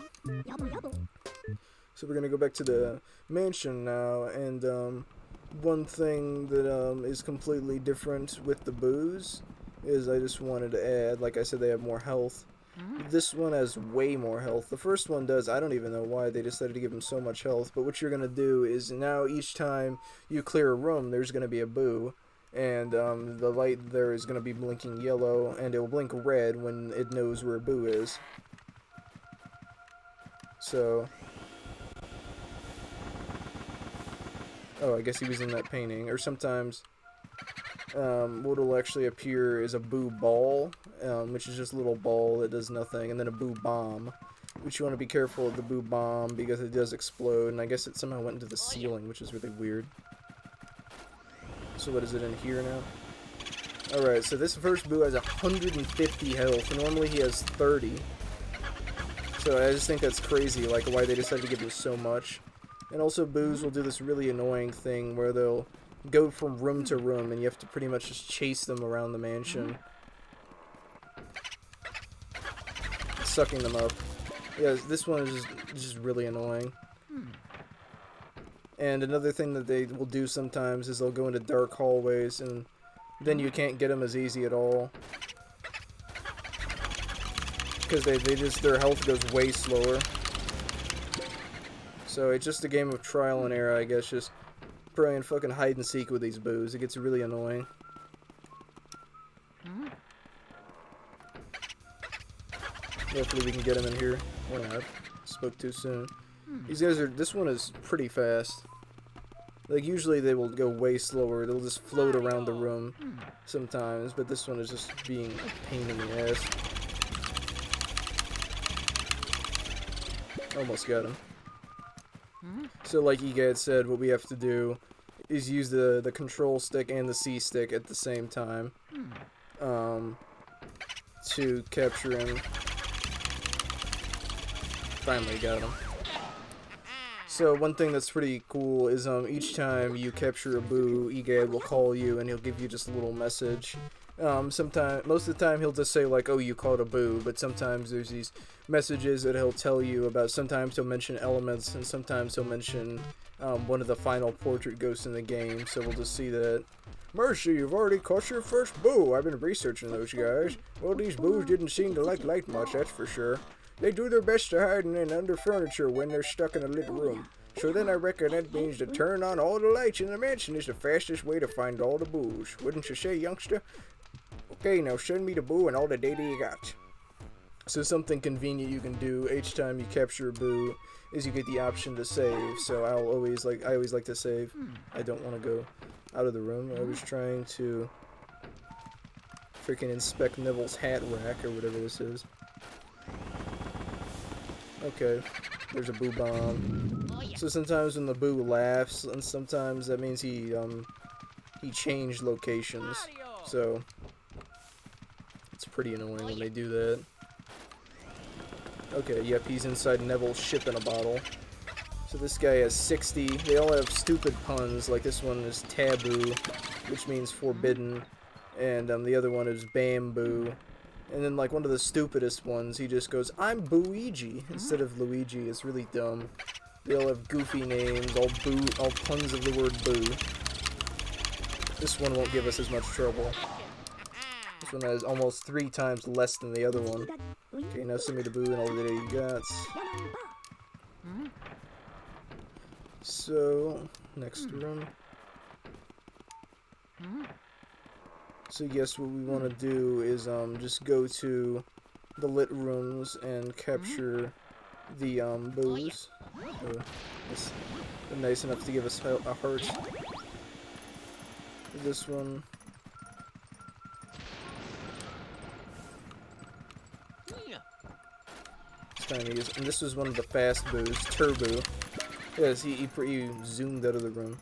So we're gonna go back to the mansion now, and one thing that is completely different with the boos is I just wanted to add, like I said, they have more health. This one has way more health. The first one does. I don't even know why they decided to give him so much health. But what you're going to do is now each time you clear a room, there's going to be a boo. And the light there is going to be blinking yellow. And it will blink red when it knows where a boo is. So... oh, I guess he was in that painting. Or sometimes... what will actually appear is a boo ball, which is just a little ball that does nothing, and then a boo bomb, which you want to be careful of the boo bomb because it does explode, and I guess it somehow went into the ceiling, which is really weird. So what is it in here now? Alright, so this first boo has 150 health, and normally he has 30. So I just think that's crazy, like why they decided to give him so much. And also boos will do this really annoying thing where they'll go from room to room, and you have to pretty much just chase them around the mansion, sucking them up. Yeah, this one is just really annoying. And another thing that they will do sometimes is they'll go into dark hallways, and then you can't get them as easy at all. Because their health goes way slower. So it's just a game of trial and error, I guess, just playing fucking hide and seek with these boos. It gets really annoying. Hopefully we can get him in here. Or not. Spoke too soon. These guys this one is pretty fast. Like, usually they will go way slower. They'll just float around the room sometimes, but this one is just being a pain in the ass. Almost got him. So like Egad said, what we have to do is use the control stick and the C stick at the same time to capture him. Finally got him. So one thing that's pretty cool is each time you capture a boo, Egad will call you and he'll give you just a little message. Most of the time he'll just say like, oh, you caught a boo, but sometimes there's these messages that he'll tell you about. Sometimes he'll mention elements, and sometimes he'll mention one of the final portrait ghosts in the game, so we'll just see that. Mercy, you've already caught your first boo. I've been researching those guys. Well, these boos didn't seem to like light much, that's for sure. They do their best to hide in under furniture when they're stuck in a lit room. So then I reckon that means to turn on all the lights in the mansion is the fastest way to find all the boos. Wouldn't you say, youngster? Okay, now send me the boo and all the data you got. So something convenient you can do each time you capture a boo is you get the option to save. So I always like to save. I don't want to go out of the room. I was trying to freaking inspect Neville's hat rack or whatever this is. Okay, there's a boo bomb. So sometimes when the boo laughs, and sometimes that means he changed locations. So it's pretty annoying when they do that. Okay, yep, he's inside Neville's ship in a bottle. So this guy has 60. They all have stupid puns, like this one is taboo, which means forbidden, and the other one is bamboo. And then, like, one of the stupidest ones, he just goes, I'm Luigi, instead of Luigi. It's really dumb. They all have goofy names, all puns of the word boo. This one won't give us as much trouble. This one has almost 3 times less than the other one. Okay, now send me the boo and all the data you got. So, next room. So yes, what we want to do is just go to the lit rooms and capture the boos. They're nice enough to give us a heart. This one. And this was one of the fast boos, Turbo. Yes, he zoomed out of the room.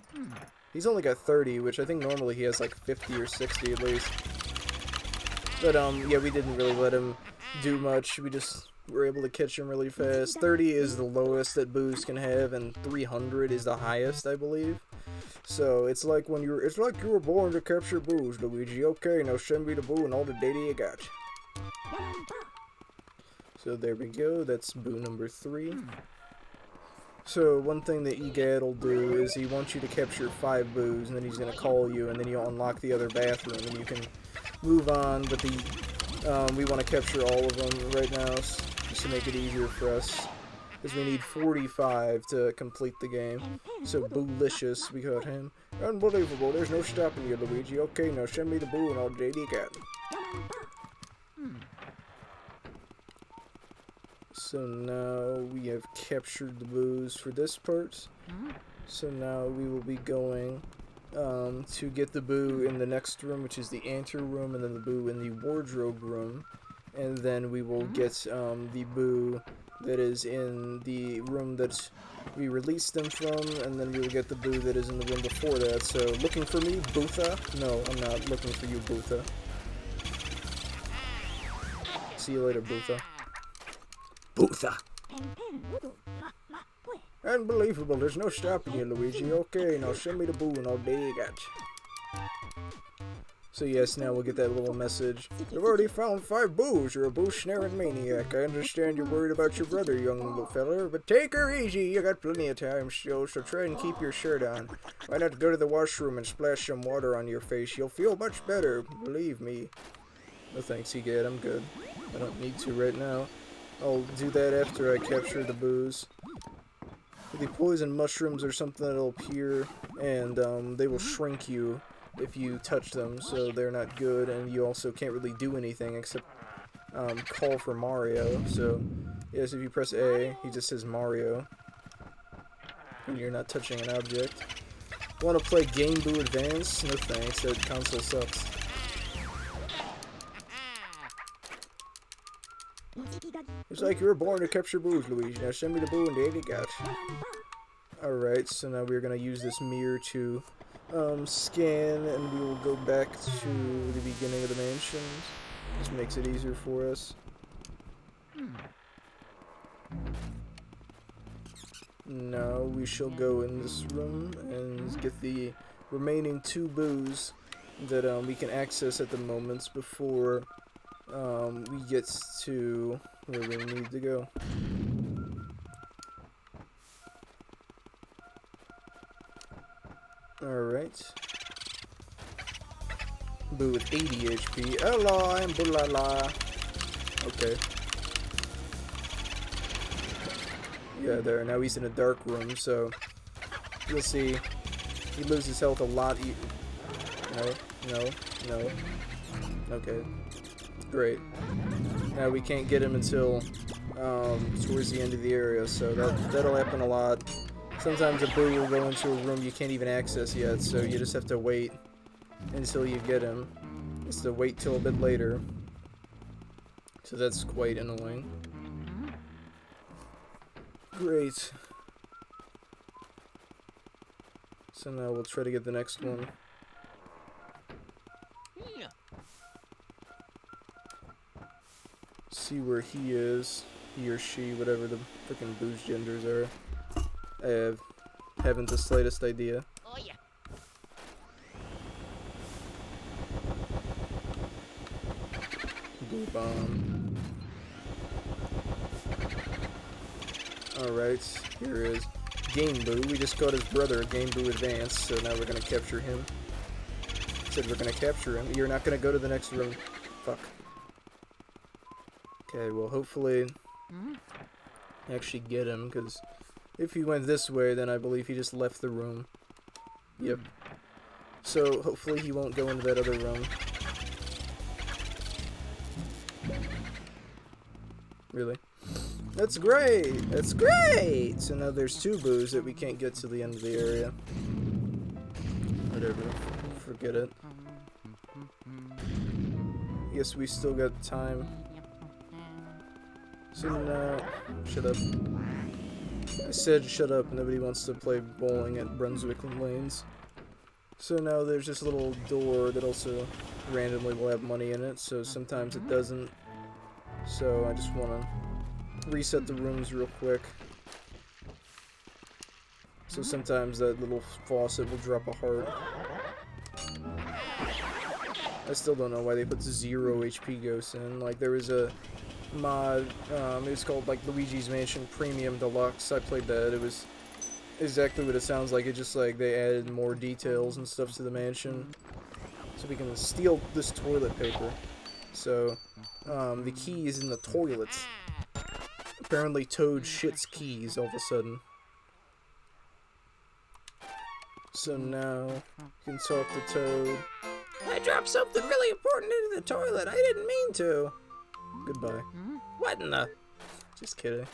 He's only got 30, which I think normally he has like 50 or 60 at least. But yeah, we didn't really let him do much. We just were able to catch him really fast. 30 is the lowest that boos can have, and 300 is the highest, I believe. So it's like it's like you were born to capture boos, Luigi. Okay, now send me the boo and all the data you got. So there we go. That's boo number 3. So one thing that Egad will do is he wants you to capture 5 boos, and then he's going to call you, and then you'll unlock the other bathroom, and you can move on, but we want to capture all of them right now, just to make it easier for us, because we need 45 to complete the game. So boolicious, we got him. Unbelievable, there's no stopping you, Luigi. Okay, now send me the boo and all the data you got. So now we have captured the boos for this part. So now we will be going to get the boo in the next room, which is the ante room, and then the boo in the wardrobe room. And then we will get the boo that is in the room that we released them from, and then we will get the boo that is in the room before that. So, looking for me, Bootha? No, I'm not looking for you, Bootha. See you later, Bootha. Bootha! Unbelievable, there's no stopping you, Luigi. Okay, now send me the boo and I'll dig it. So yes, now we'll get that little message. You've already found 5 boos. You're a boo-snaring maniac. I understand you're worried about your brother, young little fella, but take her easy. You got plenty of time still, so try and keep your shirt on. Why not go to the washroom and splash some water on your face? You'll feel much better, believe me. No thanks, Egad. I'm good. I don't need to right now. I'll do that after I capture the boos. The poison mushrooms are something that'll appear, and they will shrink you if you touch them, so they're not good, and you also can't really do anything except call for Mario. So yes, if you press A, he just says Mario, and you're not touching an object. Want to play Game Boy Advance? No thanks, that console sucks. It's like you were born to capture boos, Luigi. Now send me the boo and the got. Alright, so now we're gonna use this mirror to scan, and we will go back to the beginning of the mansion. This makes it easier for us. Now we shall go in this room and get the remaining 2 boos that we can access at the moments before we get to where we need to go. Alright. Boo with 80 HP. Hello, I'm Boolala. Okay. Yeah, there. Now he's in a dark room, so you'll see he loses health a lot. No. Okay. Great. Now we can't get him until towards the end of the area, so that'll happen a lot. Sometimes a boo will go into a room you can't even access yet, so you just have to wait until you get him. Just to wait till a bit later. So that's quite annoying. Great. So now we'll try to get the next one. See where he is. He or she, whatever the frickin' boo's genders are. I haven't the slightest idea. Oh yeah. Boo bomb. Alright, here is Game Boo. We just got his brother a Game Boo Advance, so now we're gonna capture him. Said we're gonna capture him. You're not gonna go to the next room. Fuck. Okay, well hopefully actually get him, because if he went this way, then I believe he just left the room. Yep. So hopefully he won't go into that other room. Really? That's great! That's great! So now there's 2 boos that we can't get to the end of the area. Whatever. Forget it. Guess we still got time. So now... Shut up. I said shut up, nobody wants to play bowling at Brunswick Lanes. So now there's this little door that also randomly will have money in it, so sometimes it doesn't. So I just want to reset the rooms real quick. So sometimes that little faucet will drop a heart. I still don't know why they put 0 HP ghosts in. Like, there was a mod, it was called like Luigi's Mansion Premium Deluxe. I played that. It was exactly what it sounds like. It just like they added more details and stuff to the mansion, so we can steal this toilet paper. So the key is in the toilet. Apparently Toad shits keys all of a sudden. So now you can talk to Toad. I dropped something really important into the toilet. I didn't mean to. Goodbye. What in the... Just kidding.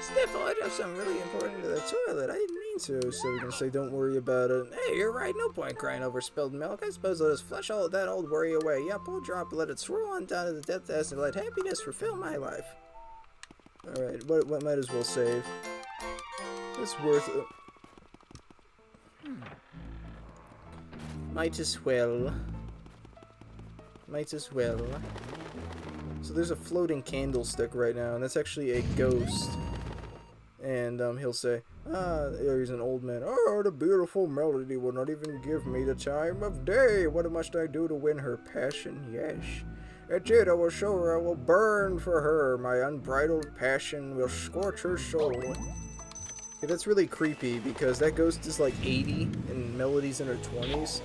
Sniffle, I dropped something really important into the toilet. I didn't mean to. So we can say, don't worry about it. Hey, you're right. No point crying over spilled milk. I suppose let us flush all of that old worry away. Yep, we'll drop, let it swirl on down to the depth and let happiness fulfill my life. Alright, what might as well save? It's worth it. Might as well. Might as well. So there's a floating candlestick right now, and that's actually a ghost. And he'll say, there's an old man. Oh, the beautiful melody will not even give me the time of day. What must I do to win her passion? Yes. At it, I will show her, I will burn for her. My unbridled passion will scorch her soul. Yeah, that's really creepy because that ghost is like 80 and Melody's in her 20s.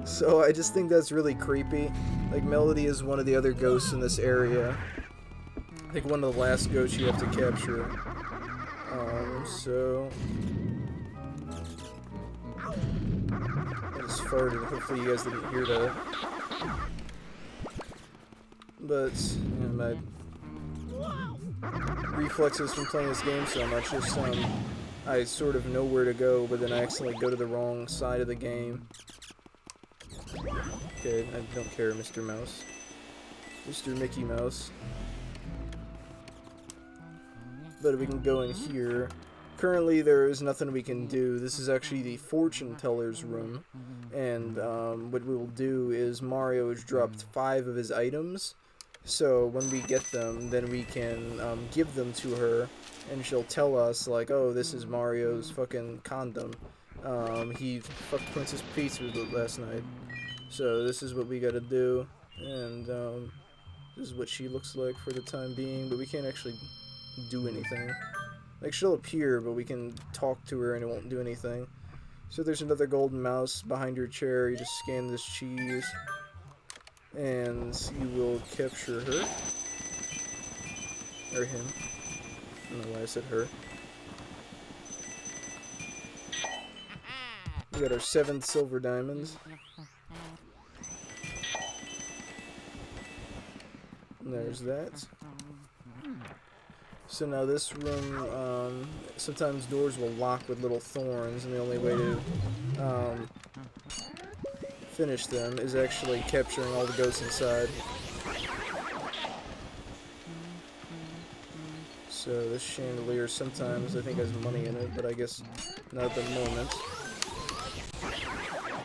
So I just think that's really creepy. Like, Melody is one of the other ghosts in this area. I think one of the last ghosts you have to capture. So I just farted. Hopefully you guys didn't hear that. But yeah, my reflexes from playing this game so much is I sort of know where to go, but then I accidentally go to the wrong side of the game. Okay, I don't care, Mr. Mouse. Mr. Mickey Mouse. But we can go in here. Currently, there is nothing we can do. This is actually the fortune teller's room. And what we will do is Mario has dropped 5 of his items. So when we get them, then we can give them to her. And she'll tell us, like, oh, this is Mario's fucking condom. He fucked Princess Peach with it last night. So this is what we gotta do. And this is what she looks like for the time being. But we can't actually do anything. Like, she'll appear, but we can talk to her and it won't do anything. So there's another golden mouse behind your chair. You just scan this cheese. And you will capture her. Or him. I don't know why I said her. We got our 7th silver diamonds. And there's that. So now this room, sometimes doors will lock with little thorns, and the only way to finish them is actually capturing all the ghosts inside. So this chandelier sometimes I think has money in it, but I guess not at the moment.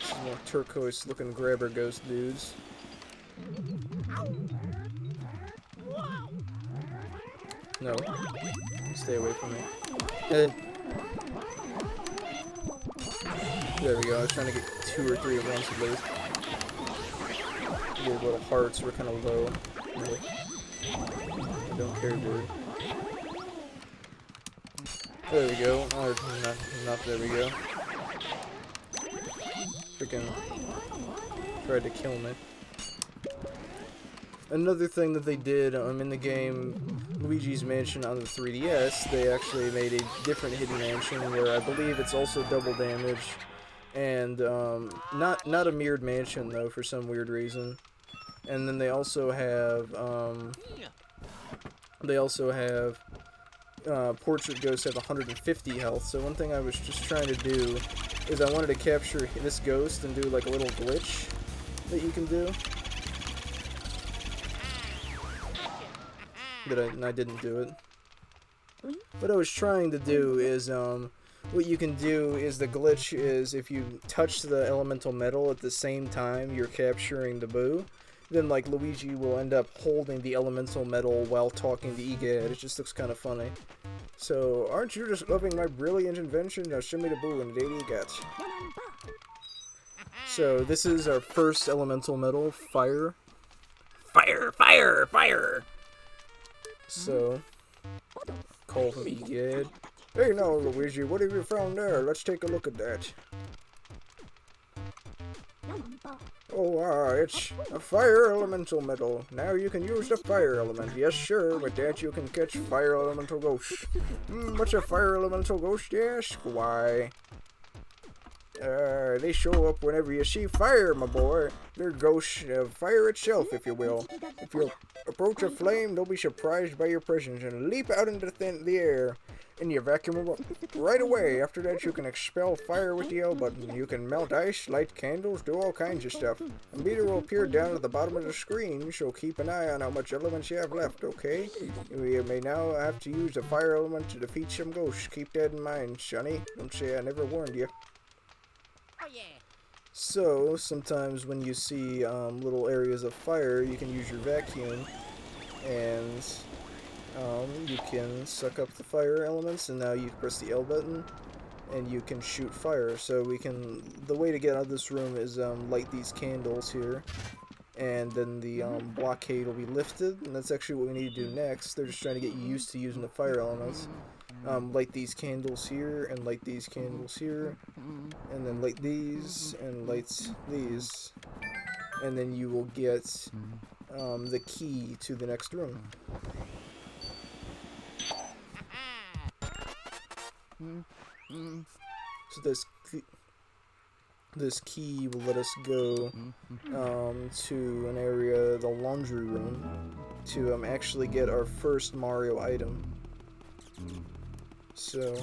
Some more turquoise looking grabber ghost dudes. No. Stay away from me. There we go. I was trying to get 2 or 3 at once at least. Your little hearts were kind of low. No. I don't care, dude. There we go. Or not there we go. Freaking tried to kill me. Another thing that they did in the game Luigi's Mansion on the 3DS, they actually made a different hidden mansion where I believe it's also double damage, and not a mirrored mansion though for some weird reason. And then they also have Portrait Ghosts have 150 health. So one thing I was just trying to do is I wanted to capture this ghost and do like a little glitch that you can do. And I didn't do it. What I was trying to do is, what you can do is the glitch is if you touch the elemental metal at the same time you're capturing the boo, then like Luigi will end up holding the elemental metal while talking to Egad. It just looks kind of funny. So, aren't you just loving my brilliant invention? Now show me the boo and date Egad. So this is our first elemental metal, fire. Fire, fire, fire! So, call from Egad. Hey now, Luigi, what have you found there? Let's take a look at that. Oh, it's a fire elemental metal. Now you can use the fire element. Yes, sure, with that you can catch fire elemental ghosts. What's a fire elemental ghost, you ask? Why? They show up whenever you see fire, my boy. They're ghosts of fire itself, if you will. If you approach a flame, they'll be surprised by your presence and leap out into the air. And you vacuum them up right away. After that, you can expel fire with the L button. You can melt ice, light candles, do all kinds of stuff. A meter will appear down at the bottom of the screen, so keep an eye on how much elements you have left, okay? You may now have to use the fire element to defeat some ghosts. Keep that in mind, Sonny. Don't say I never warned you. Oh yeah. So, sometimes when you see little areas of fire, you can use your vacuum and you can suck up the fire elements, and now you press the L button, and you can shoot fire. So the way to get out of this room is light these candles here, and then the blockade will be lifted, and that's actually what we need to do next. They're just trying to get you used to using the fire elements. Light these candles here, and light these candles here, and then light these, and light these, and then you will get the key to the next room. So this key will let us go to an area, the laundry room, to actually get our first Mario item. So,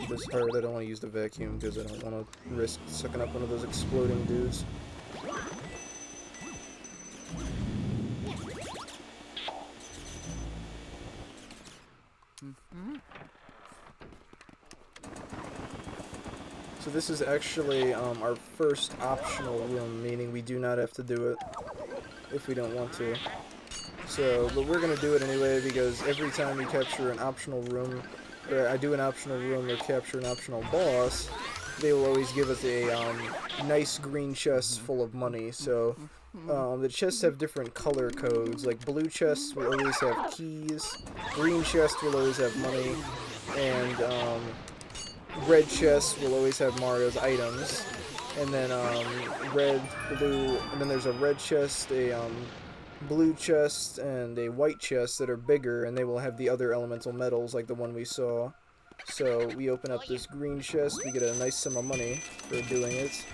this hurt. I don't want to use the vacuum because I don't want to risk sucking up one of those exploding dudes. So this is actually our first optional room, meaning we do not have to do it if we don't want to. So, but we're going to do it anyway because every time we capture an optional room, or I do an optional room or capture an optional boss, they will always give us a nice green chest full of money. So the chests have different color codes, like blue chests will always have keys, green chests will always have money, and red chests will always have Mario's items, and then red, blue, and then there's a red chest, a blue chest, and a white chest that are bigger, and they will have the other elemental metals like the one we saw. So we open up this green chest, we get a nice sum of money for doing it,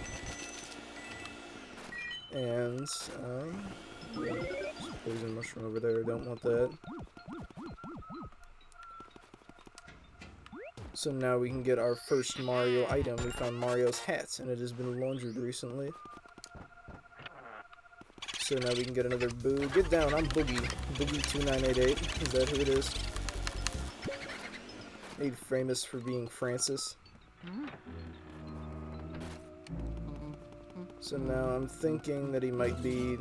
and poison mushroom over there, don't want that. So now we can get our first Mario item. We found Mario's hat, and it has been laundered recently. So now we can get another Boo. Get down, I'm Boogie. Boogie2988. Is that who it is? Made famous for being Francis. So now I'm thinking that he might be...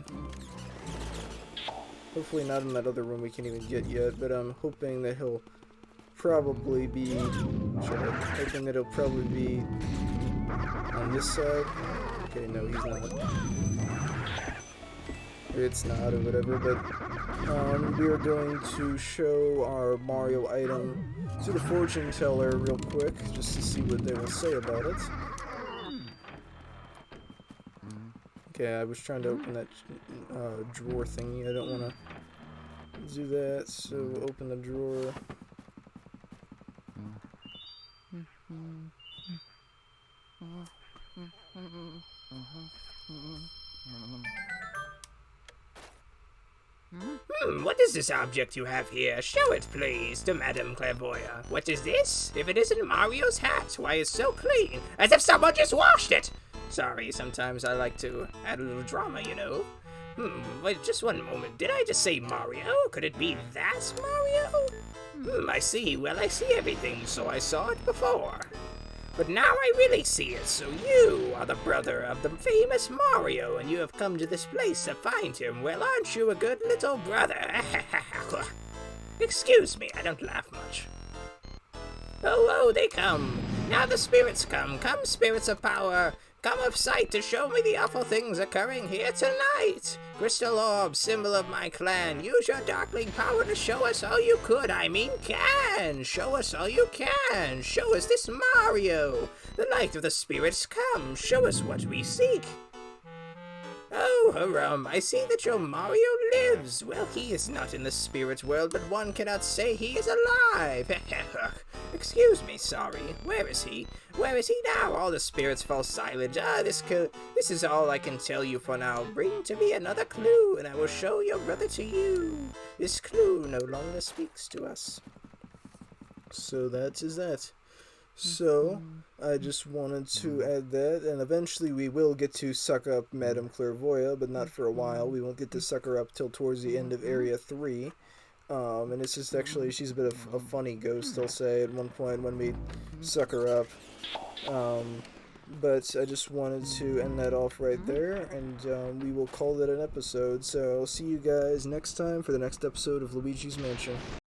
hopefully not in that other room we can't even get yet, but I'm hoping that he'll probably be... hoping that he'll probably be on this side. Okay, no, he's not. It's not, or whatever, but we are going to show our Mario item to the fortune teller real quick, just to see what they will say about it. Okay, I was trying to open that drawer thingy. I don't want to do that, so we'll open the drawer. What is this object you have here? Show it, please, to Madame Clairvoyant. What is this? If it isn't Mario's hat, why it's so clean, as if someone just washed it! Sorry, sometimes I like to add a little drama, you know. Wait, just one moment. Did I just say Mario? Could it be that Mario? I see. Well, I see everything, so I saw it before. But now I really see it, so you are the brother of the famous Mario, and you have come to this place to find him. Well, aren't you a good little brother? Excuse me, I don't laugh much. Oh, they come. Now the spirits come. Come, spirits of power. Come of sight to show me the awful things occurring here tonight. Crystal orb, symbol of my clan. Use your darkling power to show us all you could. I mean can. Show us all you can. Show us this Mario. The light of the spirits come. Show us what we seek. Oh, Harum, I see that your Mario lives. Well, he is not in the spirit world, but one cannot say he is alive. Excuse me, sorry. Where is he? Where is he now? All the spirits fall silent. This is all I can tell you for now. Bring to me another clue, and I will show your brother to you. This clue no longer speaks to us. So that is that. So, I just wanted to add that, and eventually we will get to suck up Madame Clairvoyant, but not for a while. We won't get to suck her up till towards the end of Area 3. And it's just actually, she's a bit of a funny ghost, I'll say, at one point when we suck her up. But I just wanted to end that off right there, and we will call it an episode. So I'll see you guys next time for the next episode of Luigi's Mansion.